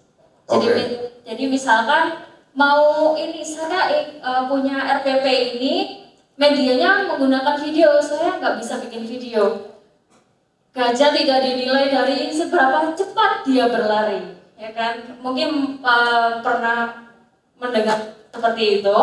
Jadi misalkan mau ini saya punya RPP ini medianya menggunakan video, saya nggak bisa bikin video. Gajah tidak dinilai dari seberapa cepat dia berlari, ya kan? Mungkin pernah mendengar seperti itu.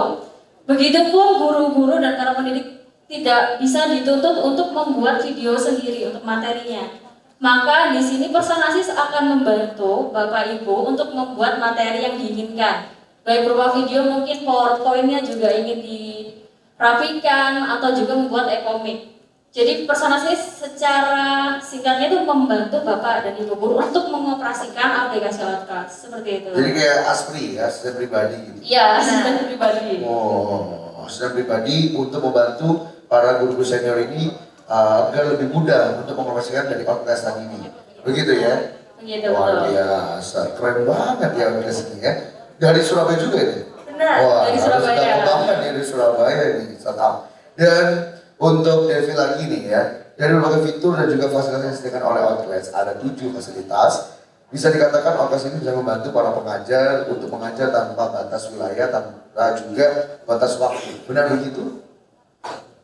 Begitupun guru-guru dan para pendidik tidak bisa dituntut untuk membuat video sendiri untuk materinya. Maka di sini personasis akan membantu Bapak Ibu untuk membuat materi yang diinginkan. Baik berupa video, mungkin PowerPoint-nya juga ingin dirapikan atau juga membuat e-komik. Jadi personasis secara singkatnya itu membantu Bapak dan Ibu guru untuk mengoperasikan aplikasi kelas seperti itu. Jadi kayak ASPRI ya, asisten pribadi gitu. Iya, asisten pribadi. Oh, asisten pribadi untuk membantu para guru senior ini agar lebih mudah untuk mengoperasikan dari outclass tadi ini. Begitu ya? Begitu. Luar biasa, keren banget ya outclass ini ya. Dari Surabaya juga ini? Benar, dari Surabaya. Banget dari Surabaya ini, startup. Dan untuk Devi lagi nih ya, dari berbagai fitur dan juga fasilitas yang disediakan oleh Outclass, ada 7 fasilitas. Bisa dikatakan Outclass ini bisa membantu para pengajar untuk mengajar tanpa batas wilayah, tanpa juga batas waktu. Benar begitu?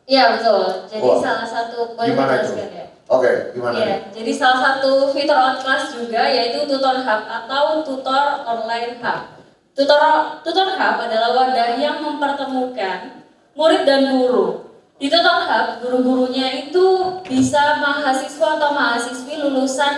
Iya betul. Jadi salah satu gimana itu? Ya. Oke, gimana? Iya, jadi salah satu fitur Outclass juga yaitu Tutor Hub atau Tutor Online Hub. Tutor Hub adalah wadah yang mempertemukan murid dan guru. Di Tutor Hub, guru-gurunya itu bisa mahasiswa atau mahasiswi lulusan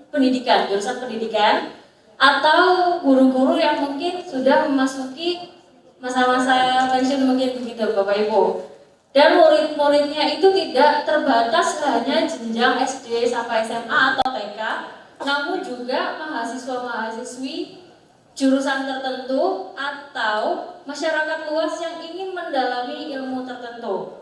pendidikan, jurusan pendidikan, atau guru-guru yang mungkin sudah memasuki masa-masa pensiun mungkin begitu Bapak Ibu. Dan murid-muridnya itu tidak terbatas hanya jenjang SD sampai SMA atau TK, namun juga mahasiswa-mahasiswi jurusan tertentu atau masyarakat luas yang ingin mendalami ilmu tertentu.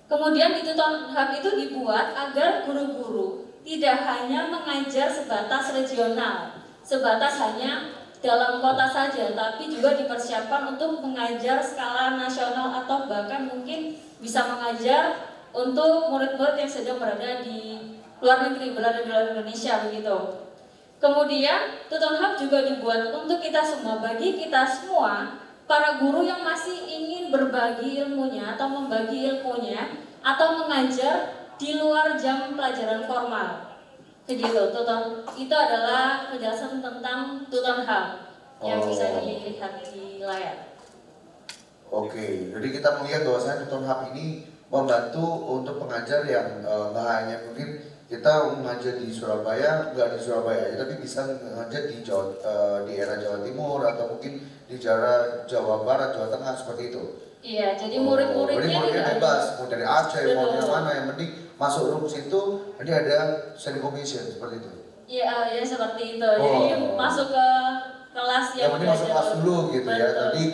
Kemudian di Tutor Hub itu dibuat agar guru-guru tidak hanya mengajar sebatas regional, sebatas hanya dalam kota saja, tapi juga dipersiapkan untuk mengajar skala nasional atau bahkan mungkin bisa mengajar untuk murid-murid yang sedang berada di luar negeri, berada di luar Indonesia begitu. Kemudian Tutor Hub juga dibuat untuk kita semua, bagi kita semua para guru yang masih ingin berbagi ilmunya atau membagi ilmunya atau mengajar di luar jam pelajaran formal. Begitu, itu adalah penjelasan tentang Tutor Hub yang bisa dilihat di layar. Oke, jadi kita melihat bahwasanya Tutor Hub ini membantu untuk pengajar yang nggak hanya mungkin kita mengajar di Surabaya, nggak di Surabaya aja, tapi bisa mengajar di di era Jawa Timur atau mungkin di Jawa Barat, Jawa Tengah seperti itu. Iya, jadi murid-muridnya bebas, mau dari Aceh, mau dari mana, yang penting masuk room situ, nanti ada study commission seperti itu. Iya, ya seperti itu. Jadi masuk ke kelas yang penting masuk kelas dulu gitu ya. Tadi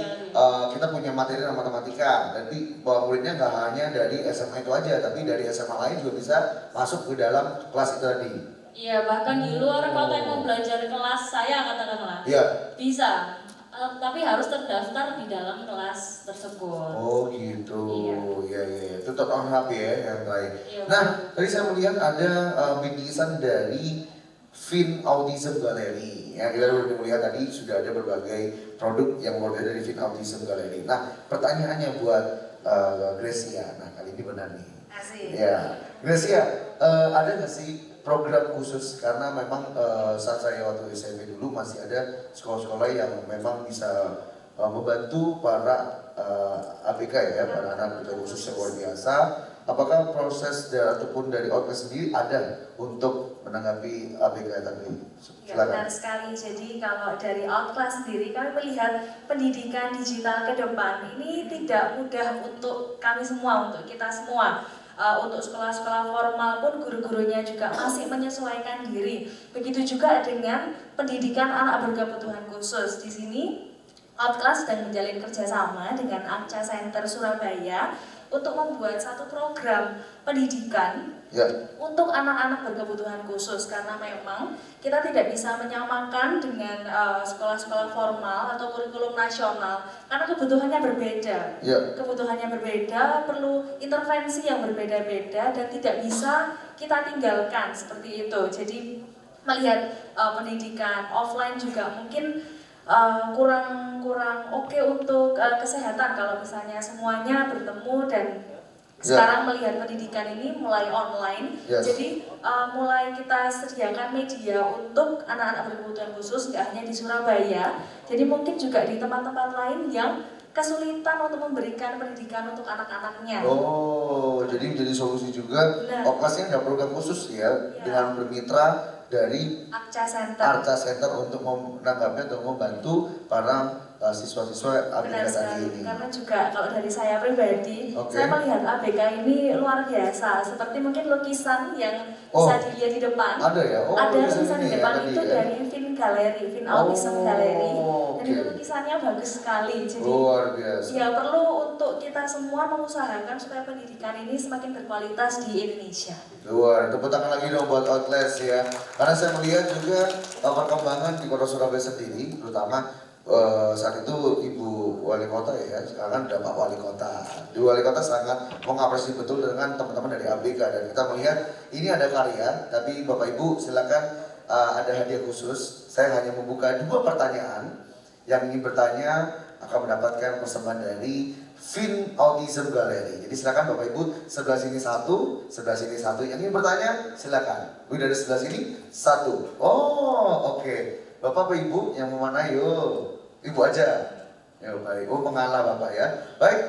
kita punya materi matematika, tapi muridnya nggak hanya dari SMA itu aja, tapi dari SMA lain juga bisa masuk ke dalam kelas itu tadi. Iya, bahkan di luar kota yang mau belajar kelas saya katakanlah. Iya. Bisa. Tapi harus terdaftar di dalam kelas tersebut. Oh gitu, iya. Itu Tutor Hub ya yang lain. Iya, nah, tadi saya melihat ada bingkisan dari Fin Autism Gallery. Ya, kita sudah melihat tadi sudah ada berbagai produk yang mulai dari Fin Autism Gallery. Nah, pertanyaannya buat Gracia. Nah, kali ini benar nih. Asik. Ya, Gracia, ada nggak sih program khusus, karena memang saat saya waktu SMP dulu masih ada sekolah-sekolah yang memang bisa membantu para ABK ya, para anak berkebutuhan khusus yang luar biasa apakah proses ataupun dari Outclass sendiri ada untuk menanggapi ABK tadi? Ya, benar sekali. Jadi kalau dari Outclass sendiri kami melihat pendidikan digital ke depan ini tidak mudah untuk kami semua, untuk kita semua. Untuk sekolah-sekolah formal pun guru-gurunya juga masih menyesuaikan diri. Begitu juga dengan pendidikan anak berkebutuhan khusus. Di sini Outclass sedang menjalin kerjasama dengan Akca Center Surabaya untuk membuat satu program pendidikan untuk anak-anak berkebutuhan khusus, karena memang kita tidak bisa menyamakan dengan sekolah-sekolah formal atau kurikulum nasional karena kebutuhannya berbeda. Kebutuhannya berbeda, perlu intervensi yang berbeda-beda dan tidak bisa kita tinggalkan seperti itu. Jadi melihat pendidikan offline juga mungkin kurang oke untuk kesehatan kalau misalnya semuanya bertemu dan sekarang melihat pendidikan ini mulai online, jadi mulai kita sediakan media untuk anak-anak berkebutuhan khusus, nggak hanya di Surabaya, jadi mungkin juga di tempat-tempat lain yang kesulitan untuk memberikan pendidikan untuk anak-anaknya. Oh, jadi menjadi solusi juga. Outclass-nya nggak program khusus ya, dengan bermitra dari Akca Center untuk menanggapi atau membantu para siswa-siswa ABK tadi ini. Karena juga kalau dari saya pribadi, saya melihat ABK ini luar biasa. Seperti mungkin lukisan yang bisa dilihat di depan. Ada ya? Ada lukisan di depan itu dari Vin Gallery, Vin Autism Gallery. Dan itu lukisannya bagus sekali. Jadi luar biasa. Ya perlu untuk kita semua mengusahakan supaya pendidikan ini semakin berkualitas di Indonesia. Luar, tepuk tangan lagi dong buat Outclass ya. Karena saya melihat juga perkembangan di Kota Surabaya sendiri, terutama saat itu Ibu Wali Kota ya, sekarang ada Pak Wali Kota. Ibu Wali Kota sangat mengapresiasi betul dengan teman-teman dari ABK dan kita melihat ini ada karya, tapi Bapak Ibu silakan ada hadiah khusus. Saya hanya membuka 2 pertanyaan. Yang ingin bertanya akan mendapatkan persembahan dari Vin Autism Gallery. Jadi silakan Bapak Ibu, sebelah sini 1, sebelah sini 1. Yang ingin bertanya silakan. Dari sebelah sini 1. Oh, oke. Bapak apa Ibu yang mau mana? Yuk. Ibu aja. Ya baik. Oh, mengalah Bapak ya. Baik.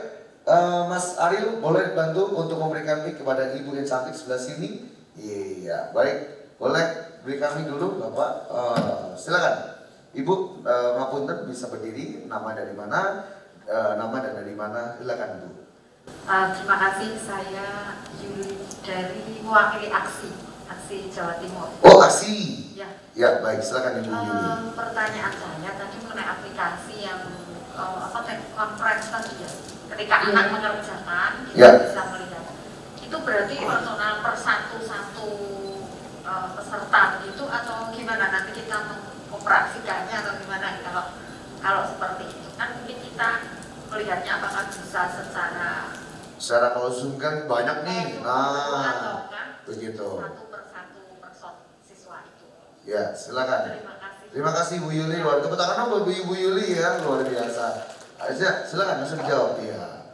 Mas Ariel boleh bantu untuk memberikan mic kepada Ibu yang cantik sebelah sini? Iya, baik. Boleh berikan mic dulu Bapak. Silakan. Ibu ngapunten bisa berdiri, nama dari mana? Nama dan dari mana? Silakan Ibu. Terima kasih, saya Yuli dari mewakili Aksi Jawa Timur. Oh, Aksi. Ya. Ya, baik, silakan Ibu Yuli. Pertanyaan saya tadi mengenai aplikasi yang conference tadi ya. Ketika anak mengerjakan, kita bisa melihat. Itu berarti personal per satu peserta begitu atau gimana nanti kita mengoperasikannya atau gimana kalau seperti itu kan mungkin kita melihatnya apakah bisa secara kalau Zoom kan banyak nih. Nah, begitu. Satu per siswa itu. Ya, silakan. Terima kasih Bu Yuli. Tepuk tangan buat Bu Yuli ya, luar biasa. Aja, silakan langsung jawab ya.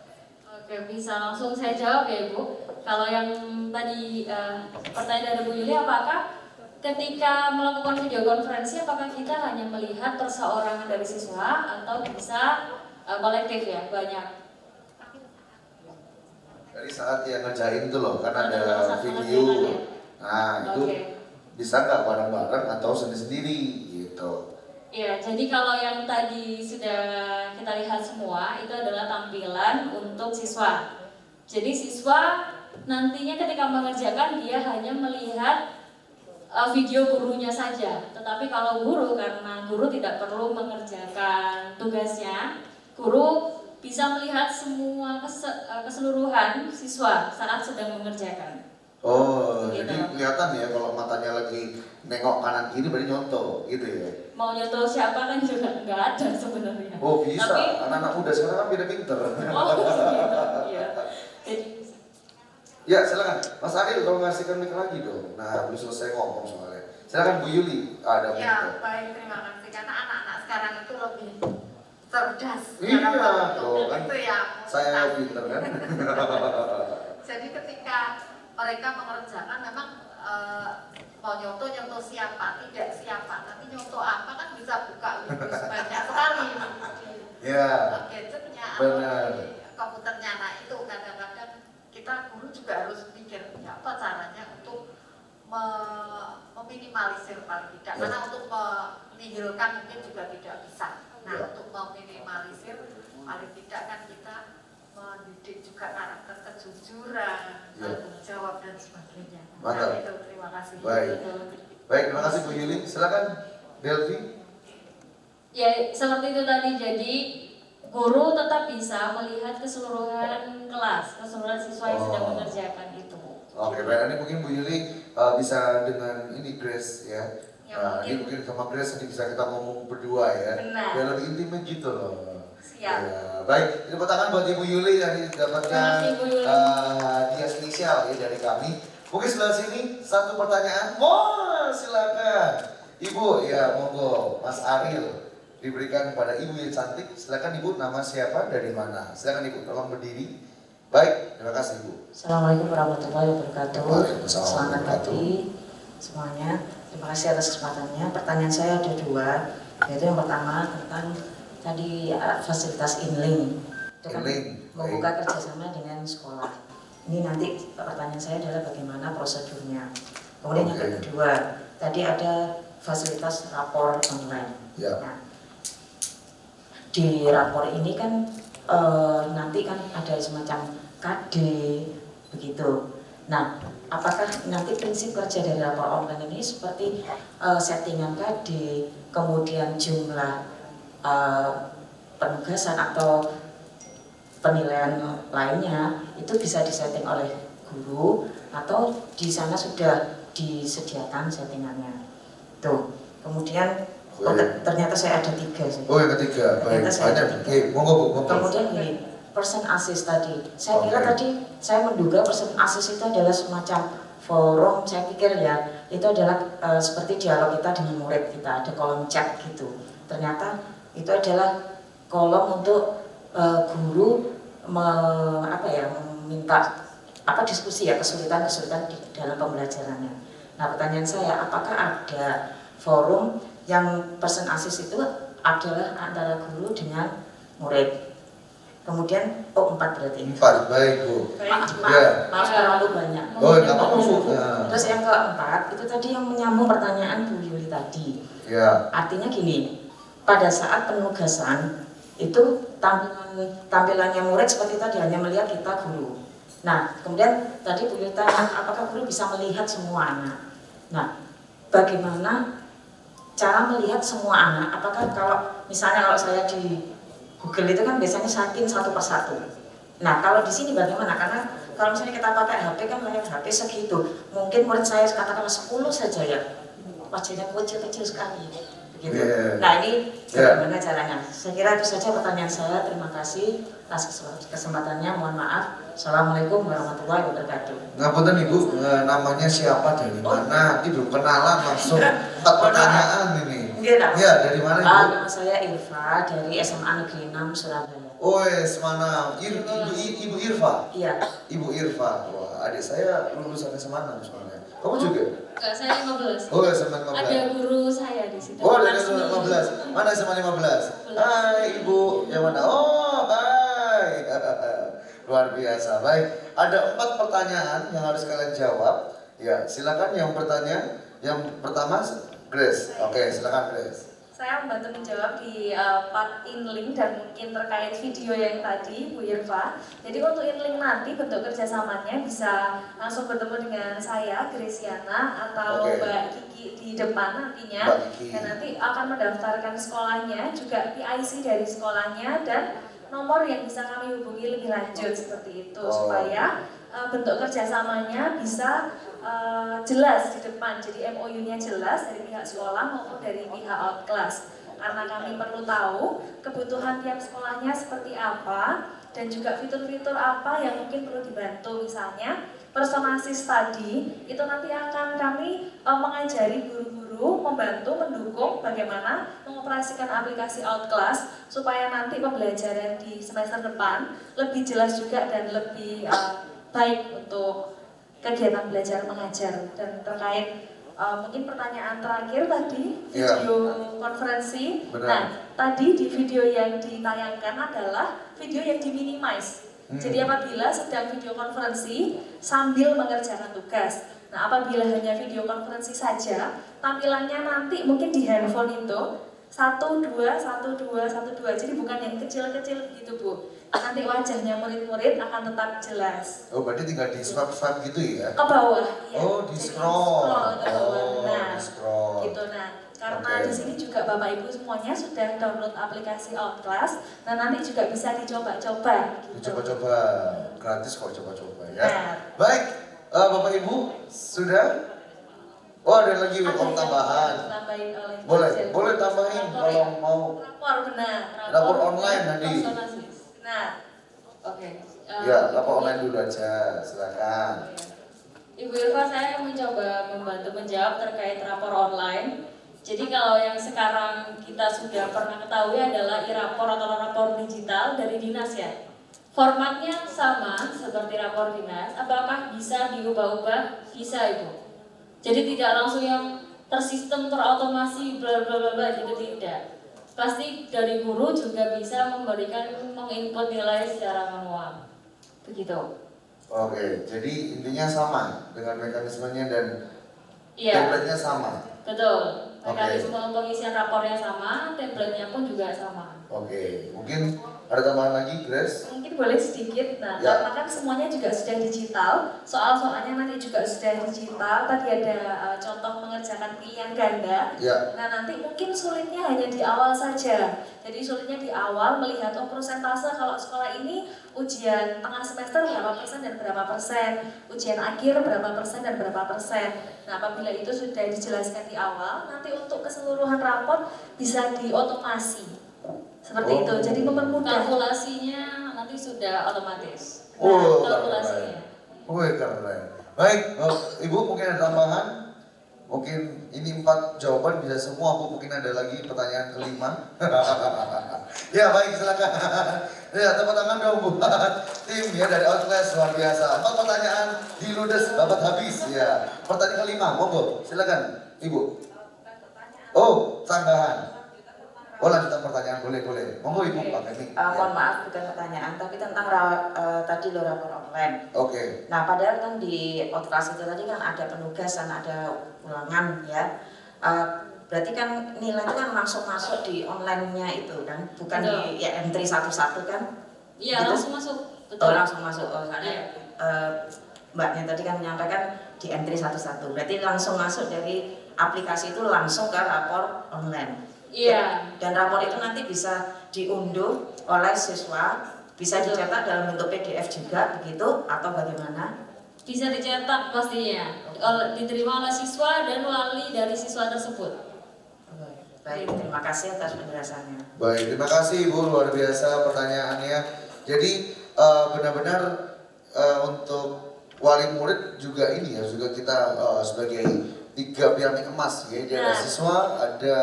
Oke, bisa langsung saya jawab ya Ibu. Kalau yang tadi pertanyaan dari Bu Yuli, apakah ketika melakukan video konferensi, apakah kita hanya melihat perseorangan dari siswa atau bisa kolektif ya, banyak? Dari saat yang ngerjain itu loh, kan ada video. Nah, itu bisa nggak bareng-bareng atau sendiri-sendiri gitu. Iya, jadi kalau yang tadi sudah kita lihat semua, itu adalah tampilan untuk siswa. Jadi siswa nantinya ketika mengerjakan, dia hanya melihat video gurunya saja. Tetapi kalau guru, karena guru tidak perlu mengerjakan tugasnya, guru bisa melihat semua keseluruhan siswa saat sedang mengerjakan. Oh, gitu. Jadi kelihatan ya kalau matanya lagi nengok kanan kiri berarti nyontoh gitu ya. Mau nyontoh siapa kan juga nggak ada sebenarnya. Oh bisa, tapi anak-anak muda sekarang kan beda pinter. Oh gitu, iya. Jadi, ya silakan, Mas Ariel kalau ngasihkan mic lagi dong. Nah belum selesai ngomong soalnya. Silakan Bu Yuli, ada mic. Ya baik, terima kasih karena anak-anak sekarang itu lebih cerdas. Iya, tuh kan. Itu ya. Saya pinter kan. Jadi ketika mereka mengerjakan memang mau nyontoh siapa, tidak siapa, tapi nyontoh apa kan bisa buka banyak sekali ya, gadgetnya benar. atau komputernya. Nah itu kadang-kadang kita guru juga juga harus mikir ya, apa caranya untuk meminimalisir paling tidak, karena untuk menihilkan mungkin juga tidak bisa. Nah, untuk meminimalisir paling tidak kan kita mendidik juga karakter kejujuran, tanggung jawab dan sebagainya. Mantap. Nah, itu terima kasih. Baik, terima kasih Bu Yuli. Silakan Delvi. Ya, seperti itu tadi. Jadi guru tetap bisa melihat keseluruhan kelas, keseluruhan siswa yang sedang mengerjakan itu. Oke, baik. Ini mungkin Bu Yuli bisa dengan ini Grace ya. Ini mungkin sama Grace ini bisa kita ngomong berdua ya. Benar. Biar lebih intimate gitu loh. Siap. Ya, baik, tepuk tangan buat Ibu Yuli yang dapatkan hadiah spesial ya dari kami. Mungkin sebelah sini satu pertanyaan. Silakan. Ibu, ya monggo. Mas Ariel diberikan kepada Ibu yang cantik. Silakan Ibu, nama siapa, dari mana? Silakan Ibu, tolong berdiri. Baik, terima kasih Ibu. Assalamualaikum warahmatullahi wabarakatuh. Waalaikumsalam. Selamat pagi semuanya. Terima kasih atas kesempatannya. Pertanyaan saya ada dua, yaitu yang pertama tentang tadi fasilitas InLink. Itu kan membuka kerjasama dengan sekolah. Ini nanti pertanyaan saya adalah bagaimana prosedurnya. Kemudian yang kedua, tadi ada fasilitas rapor online. Nah, di rapor ini kan nanti kan ada semacam KD begitu. Nah, apakah nanti prinsip kerja dari rapor online ini seperti settingan KD, kemudian jumlah penugasan atau penilaian lainnya itu bisa disetting oleh guru atau di sana sudah disediakan settingannya. Tuh, kemudian ternyata saya ada 3 sih. Oh, yang ketiga, baik. Oke, monggo Bu. Kemudian gini, person assist tadi. Saya kira tadi saya menduga person assist itu adalah semacam forum. Saya pikir ya itu adalah seperti dialog kita dengan murid kita, ada kolom chat gitu. Ternyata itu adalah kolom untuk guru meminta diskusi ya kesulitan-kesulitan di dalam pembelajarannya. Nah, pertanyaan saya, apakah ada forum yang person assist itu adalah antara guru dengan murid? Kemudian 4 berarti. 4, baik Bu. Maaf terlalu banyak. Enggak apa-apa Bu. Terus yang keempat itu tadi yang menyambung pertanyaan Bu Yuli tadi. Artinya gini, pada saat penugasan itu tampilannya murid seperti tadi hanya melihat kita guru. Nah, kemudian tadi Bu Yuli tanya apakah guru bisa melihat semua anak. Nah, bagaimana cara melihat semua anak? Apakah kalau misalnya kalau saya di Google itu kan biasanya saking satu persatu. Nah, kalau di sini bagaimana? Karena kalau misalnya kita pakai HP kan layar HP segitu. Mungkin murid saya katakanlah 10 saja ya. Wajahnya kecil-kecil sekali. Begitu. Nah, ini bagaimana caranya? Saya kira itu saja pertanyaan saya. Terima kasih atas kesempatannya. Mohon maaf. Assalamualaikum warahmatullahi wabarakatuh. Ngapunten Ibu, namanya siapa, dari mana? Ini belum kenalan langsung 4 pertanyaan ini. Ya, dari mana Ibu? Nama saya Irfa dari SMA Negeri 6 Surabaya. Oh, mana? Ibu Irfa? Iya. Ibu Irfa. Wah, adik saya lulusan SMA 6 soalnya. Kamu juga? Enggak, saya 15. Oh, SMA 15. Ada guru saya di situ. Oh, dari SMA 15. Mana SMA 15? Hai Ibu, yang mana? Oh, baik. Luar biasa. Baik, ada 4 pertanyaan yang harus kalian jawab. Ya, silakan yang bertanya. Yang pertama Grace. Oke, silakan Grace. Saya membantu menjawab di part InLink dan mungkin terkait video yang tadi Bu Irfa. Jadi untuk InLink nanti bentuk kerjasamanya bisa langsung bertemu dengan saya, Gresiana, atau Mbak Kiki di depan nantinya. Dan nanti akan mendaftarkan sekolahnya, juga PIC dari sekolahnya, dan nomor yang bisa kami hubungi lebih lanjut seperti itu. Supaya bentuk kerjasamanya bisa jelas di depan, jadi MOU-nya jelas dari pihak sekolah maupun dari pihak outclass. Karena kami perlu tahu kebutuhan tiap sekolahnya seperti apa dan juga fitur-fitur apa yang mungkin perlu dibantu. Misalnya person assist tadi itu nanti akan kami mengajari guru-guru membantu mendukung bagaimana mengoperasikan aplikasi outclass supaya nanti pembelajaran di semester depan lebih jelas juga dan lebih baik untuk kegiatan belajar mengajar. Dan terkait mungkin pertanyaan terakhir tadi video konferensi. Nah, tadi di video yang ditayangkan adalah video yang diminimize. Jadi apabila sedang video konferensi sambil mengerjakan tugas. Nah, apabila hanya video konferensi saja, tampilannya nanti mungkin di handphone itu 1, 2, 1, 2, 1, 2. Jadi bukan yang kecil-kecil gitu, Bu. Nanti wajahnya murid-murid akan tetap jelas. Oh, berarti tinggal di swipe gitu ya? Ke bawah, ya. Oh, di scroll. Ke bawah. Nah, di scroll. gitu. Nah, karena di sini juga Bapak Ibu semuanya sudah download aplikasi Outclass, nah nanti juga bisa dicoba-coba. Gitu. Dicoba-coba, gratis kok coba-coba ya. Nah. Baik, Bapak Ibu sudah? Oh, ada lagi tambahan. Boleh tambahin kalau mau. Rapor benar. Rapor online nanti. Nah, oke. Ya, rapor online dulu aja, silakan. Ibu Irfa, saya mencoba membantu menjawab terkait rapor online. Jadi kalau yang sekarang kita sudah pernah ketahui adalah e-rapor atau rapor digital dari dinas ya. Formatnya sama seperti rapor dinas, apakah bisa diubah-ubah? Bisa Ibu. Jadi tidak langsung yang tersistem, terotomasi, bla bla bla bla gitu, tidak. Pasti dari guru juga bisa memberikan menginput nilai secara manual. Begitu. Oke, jadi intinya sama dengan mekanismenya dan template-nya sama. Betul. Mekanisme pengisian rapornya sama, template-nya pun juga sama. Oke, mungkin ada tambahan lagi, Grace? Mungkin boleh sedikit. Nah, karena kan semuanya juga sudah digital, soal-soalnya nanti juga sudah digital. Tadi ada contoh mengerjakan pilihan ganda. Ya. Nah, nanti mungkin sulitnya hanya di awal saja. Jadi sulitnya di awal melihat persentase kalau sekolah ini ujian tengah semester berapa persen dan berapa persen, ujian akhir berapa persen dan berapa persen. Nah, apabila itu sudah dijelaskan di awal, nanti untuk keseluruhan rapor bisa diotomasi. Seperti itu, jadi mempermudah. Kalkulasinya nanti sudah otomatis. Kalkulasinya. Keren. Baik, Ibu mungkin ada tambahan? Mungkin ini 4 jawaban bisa semua, Bu. Mungkin ada lagi pertanyaan kelima. Ya, baik, silakan. Ya, tepuk tangan dong buat tim ya dari Outclass, luar biasa. 4 pertanyaan diludes babat habis ya. Pertanyaan kelima, monggo, silakan, Ibu. Oh, tambahan. Oh, lanjutan pertanyaan, boleh. Monggo Ibu, Pak Kemi. Mohon maaf, bukan pertanyaan, tapi tentang tadi rapor online. Oke. Nah, padahal kan di Outclass itu tadi kan ada penugasan, ada ulangan ya. Berarti kan nilai itu kan langsung masuk di online-nya itu kan, bukan di entry satu-satu kan? Iya, gitu? langsung masuk. Betul. Oh, langsung masuk. Oh, soalnya Mbaknya tadi kan menyampaikan di entry satu-satu. Berarti langsung masuk dari aplikasi itu langsung ke rapor online. Iya. Dan rapor itu nanti bisa diunduh oleh siswa, bisa dicetak dalam bentuk PDF juga begitu atau bagaimana? Bisa dicetak pastinya, diterima oleh siswa dan wali dari siswa tersebut. Baik, terima kasih atas penjelasannya. Baik, terima kasih Ibu, luar biasa pertanyaannya. Jadi benar-benar untuk wali murid juga ini ya, juga kita sebagai 3 piramid emas ya, ada siswa, ada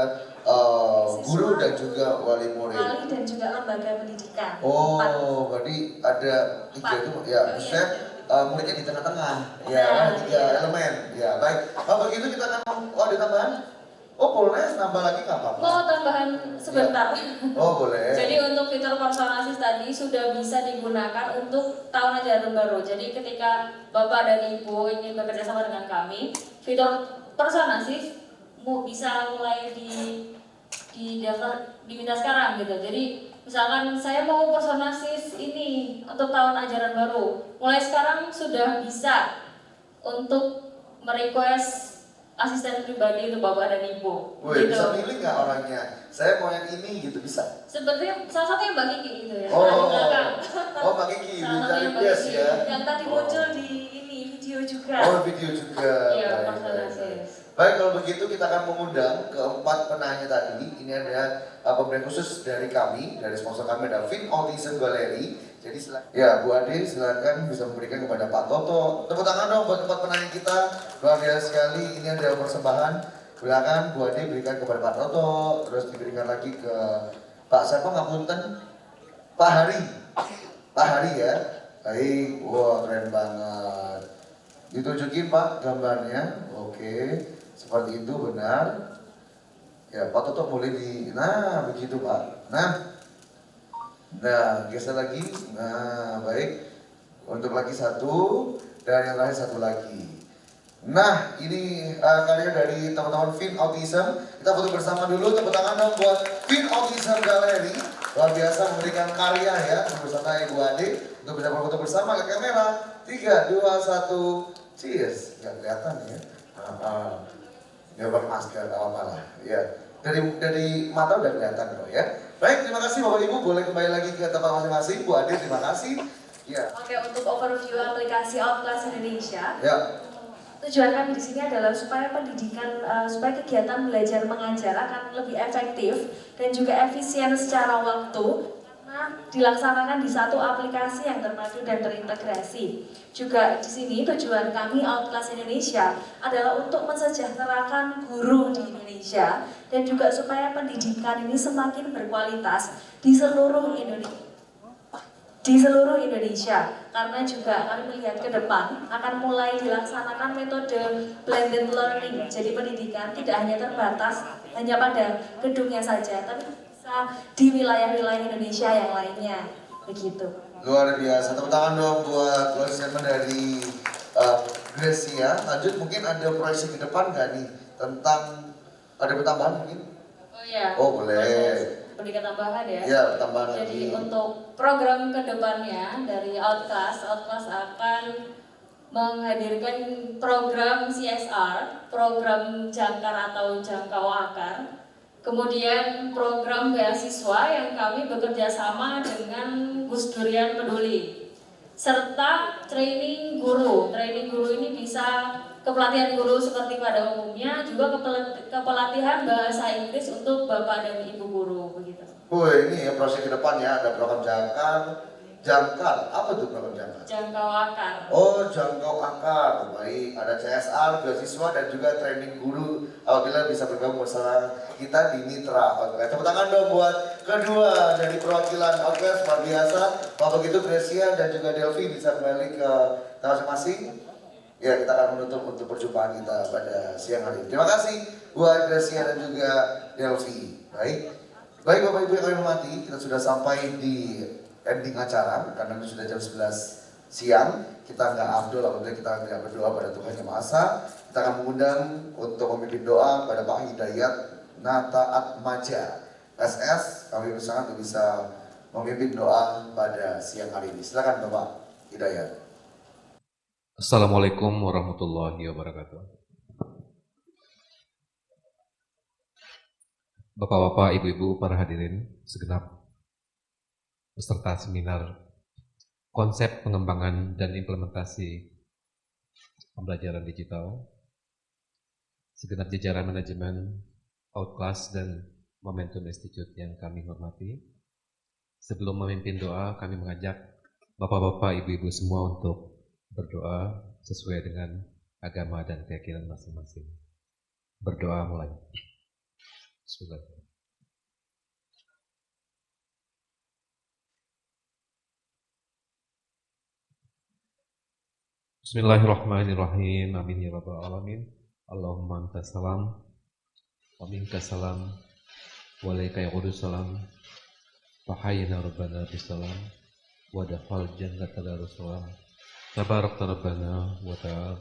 guru dan juga wali murid. Wali dan juga lembaga pendidikan. Oh, berarti ada 3 itu ya, maksudnya muridnya di tengah-tengah, ya, 3 elemen. Ya, baik. Begitu kita akan, ada tambahan? Oh, boleh nambah lagi nggak apa-apa? Mau tambahan sebentar. Oh, boleh. Jadi untuk fitur personalis tadi sudah bisa digunakan untuk tahun ajaran baru. Jadi ketika Bapak dan Ibu ingin bekerja sama dengan kami, fitur personalis bisa mulai diminta sekarang gitu. Jadi misalkan saya mau personalis ini untuk tahun ajaran baru, mulai sekarang sudah bisa untuk merequest asisten pribadi untuk Bapak dan Ibu. Wih, gitu. bisa milih nggak orangnya? Saya mau yang ini gitu, bisa? Seperti salah satunya Mbak Kiki gitu ya. Oh, Mbak Kiki, bisa request ya? Yang tadi muncul di ini video juga. Oh, video juga. Iya, baik. Baik, kalau begitu kita akan mengundang ke-4 penanya tadi. Ini ada pemberian khusus dari kami, dari sponsor kami ada Fin Autism Gallery. Jadi ya, Bu Ade silakan bisa memberikan kepada Pak Toto. Tepuk tangan dong buat 4 penanya kita. Luar biasa sekali. Ini ada persembahan. Silakan Bu Ade berikan kepada Pak Toto, terus diberikan lagi ke Pak siapa ngapunten? Pak Hari. Pak Hari ya. Baik. Wah, keren banget. Ditunjukin Pak gambarnya. Oke. Seperti itu benar. Ya, Pak Toto boleh nah begitu Pak. Nah, Nah, geser lagi. Nah, baik. Untuk lagi satu dan yang lain satu lagi. Nah, ini karya dari teman-teman Fin Autism. Kita foto bersama dulu, tepuk tangan dong buat Fin Autism Gallery. Luar biasa memberikan karya ya bersama Ibu Ade untuk bisa foto bersama ke kamera. 3, 2, 1, cheers. Nggak kelihatan ya. Ya bermasker, apa lah. Ya, dari mata udah kelihatan kok ya. Baik, terima kasih Bapak Ibu. Boleh kembali lagi ke tempat masing-masing. Bu Ade, terima kasih. Ya. Oke, untuk overview aplikasi Outclass Indonesia. Ya. Tujuan kami di sini adalah supaya pendidikan, supaya kegiatan belajar mengajar akan lebih efektif dan juga efisien secara waktu karena dilaksanakan di satu aplikasi yang terpadu dan terintegrasi. Juga di sini tujuan kami Outclass Indonesia adalah untuk mensejahterakan guru di Indonesia dan juga supaya pendidikan ini semakin berkualitas di seluruh Indonesia karena juga kami melihat ke depan akan mulai dilaksanakan metode blended learning. Jadi pendidikan tidak hanya terbatas hanya pada gedungnya saja, tapi bisa di wilayah-wilayah Indonesia yang lainnya. Begitu. Luar biasa. Tepuk tangan dong buat closing statement dari Gracia. Lanjut, mungkin ada proyeksi ke depan nggak nih tentang ada pertambahan mungkin? Oh ya. Oh boleh. Pendidikan tambahan ya. Iya, tambahan Jadi lagi. untuk program kedepannya dari Outclass akan menghadirkan program CSR, program jangkar atau jangkau akar, kemudian program beasiswa yang kami bekerja sama dengan Gus Durian Peduli, serta training guru. Training guru ini bisa kepelatihan guru seperti pada umumnya, juga kepelatihan bahasa Inggris untuk Bapak dan Ibu guru begitu. Ini ya proses ke depan ya, ada program jangkar. Apa tuh program jangkar? Jangkau akar. Oh, jangkau akar. Baik, ada CSR, beasiswa dan juga training guru apabila bisa bergabung bersama kita di Mitra Outclass. Tepuk tangan dong buat kedua dari perwakilan Outclass, luar biasa. Bapak begitu Gracia dan juga Delvi bisa kembali ke masing-masing. Ya, kita akan menutup untuk perjumpaan kita pada siang hari. Terima kasih buat Gracia dan juga Delvi. Baik Bapak Ibu yang kami hormati, kita sudah sampai di ending acara karena sudah jam 11 siang. Kita nggak afdol apabila kita tidak berdoa pada Tuhan Yang Maha Esa. Kita akan mengundang untuk memimpin doa pada Pak Hidayat Nataat Maja SS. Kami bersama untuk bisa memimpin doa pada siang hari ini. Silakan Bapak Hidayat. Assalamualaikum warahmatullahi wabarakatuh. Bapak-bapak, ibu-ibu, para hadirin segenap peserta seminar konsep pengembangan dan implementasi pembelajaran digital, segenap jajaran manajemen Outclass dan Momentum Institute yang kami hormati. Sebelum memimpin doa, kami mengajak bapak-bapak, ibu-ibu semua untuk berdoa sesuai dengan agama dan keyakinan masing-masing. Berdoa mulai. Bismillah. Bismillahirrahmanirrahim. Amin ya rabbal alamin. Allahumma anta salam wa minka salam wa alaika yaqudus salam. Fa hayyina rabbana bisalam wa dakhal jannata darussalam. Tabarakta Rabbana wa ta'ala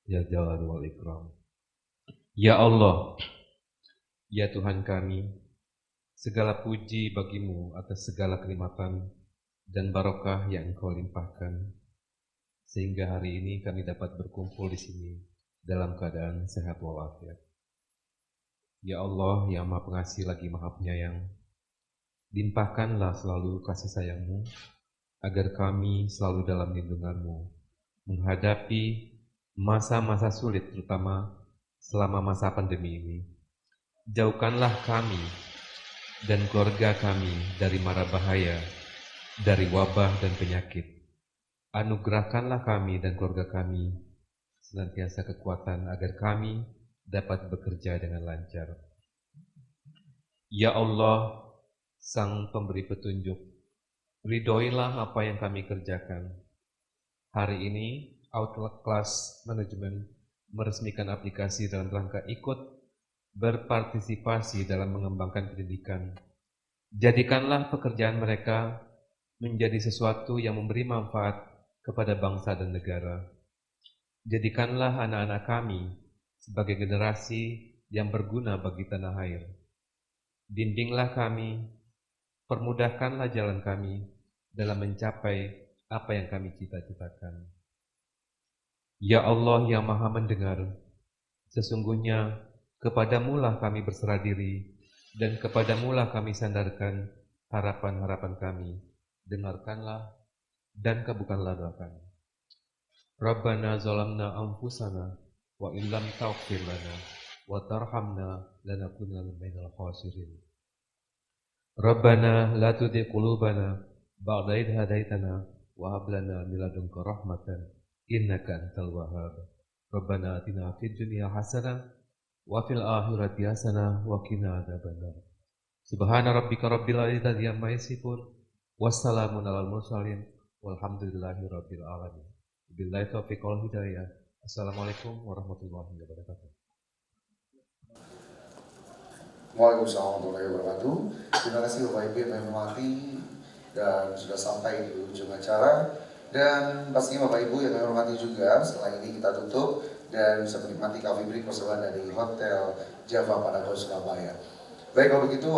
ya jalal wal ikram. Ya Allah, ya Tuhan kami, segala puji bagimu atas segala kenikmatan dan barokah yang Engkau limpahkan, sehingga hari ini kami dapat berkumpul di sini dalam keadaan sehat walafiat. Ya Allah, yang Maha Pengasih lagi Maha Penyayang, limpahkanlah selalu kasih sayang-Mu agar kami selalu dalam lindungan-Mu menghadapi masa-masa sulit, terutama selama masa pandemi ini. Jauhkanlah kami dan keluarga kami dari mara bahaya, dari wabah dan penyakit. Anugerahkanlah kami dan keluarga kami senantiasa kekuatan agar kami dapat bekerja dengan lancar. Ya Allah, Sang Pemberi Petunjuk, ridhoilah apa yang kami kerjakan. Hari ini, Outclass Management meresmikan aplikasi dalam rangka ikut berpartisipasi dalam mengembangkan pendidikan. Jadikanlah pekerjaan mereka menjadi sesuatu yang memberi manfaat kepada bangsa dan negara. Jadikanlah anak-anak kami sebagai generasi yang berguna bagi tanah air. Bimbinglah kami, permudahkanlah jalan kami dalam mencapai apa yang kami cita-citakan. Ya Allah yang Maha Mendengar, sesungguhnya kepadamu-lah kami berserah diri dan kepadamu-lah kami sandarkan harapan-harapan kami. Dengarkanlah dan kabulkanlah doa kami. Rabbana zalamna anfusana wa illam taghfir lana wa tarhamna lanakunanna minal khasirin. Rabbana la tuzigh qulubana ba'da idh hadaitana wa hab lana min ladunka rahmatan innaka antal wahhab. Rabbana atina fid dunya hasanah wa fil akhirati hasanah wa qina adzabannar. Subhana rabbika rabbil izzati amma yasifun. Wassalamun alal mursalin walhamdulillahi rabbil alamin. Billahi taufiq wal hidayah. Assalamualaikum warahmatullahi wabarakatuh. Waalaikumsalam warahmatullahi wabarakatuh. Terima kasih Bapak Ibu yang menghormati dan sudah sampai di ujung acara. Dan pastinya Bapak Ibu yang menghormati juga, setelah ini kita tutup dan bisa menikmati coffee break bersama dari Hotel Java Panado Surabaya. Baik, kalau begitu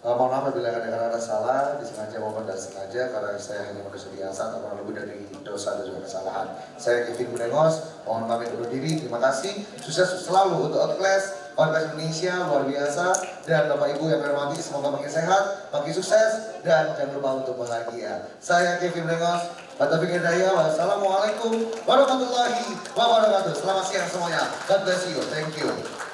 mohon maaf apabila ada salah, disengaja maupun tidak sengaja, karena saya hanya manusia biasa tanpa lebih dari dosa dan juga kesalahan. Saya Kevin Brengos, mohon pamit undur diri. Terima kasih, sukses selalu untuk Outclass Indonesia, luar biasa. Dan Bapak Ibu yang hormati, semoga makin sehat, makin sukses, dan jangan lupa untuk bahagia. Saya Kevin Brengos, Taufik Hidayah. Wassalamualaikum warahmatullahi wabarakatuh. Selamat siang semuanya. God bless you. Thank you.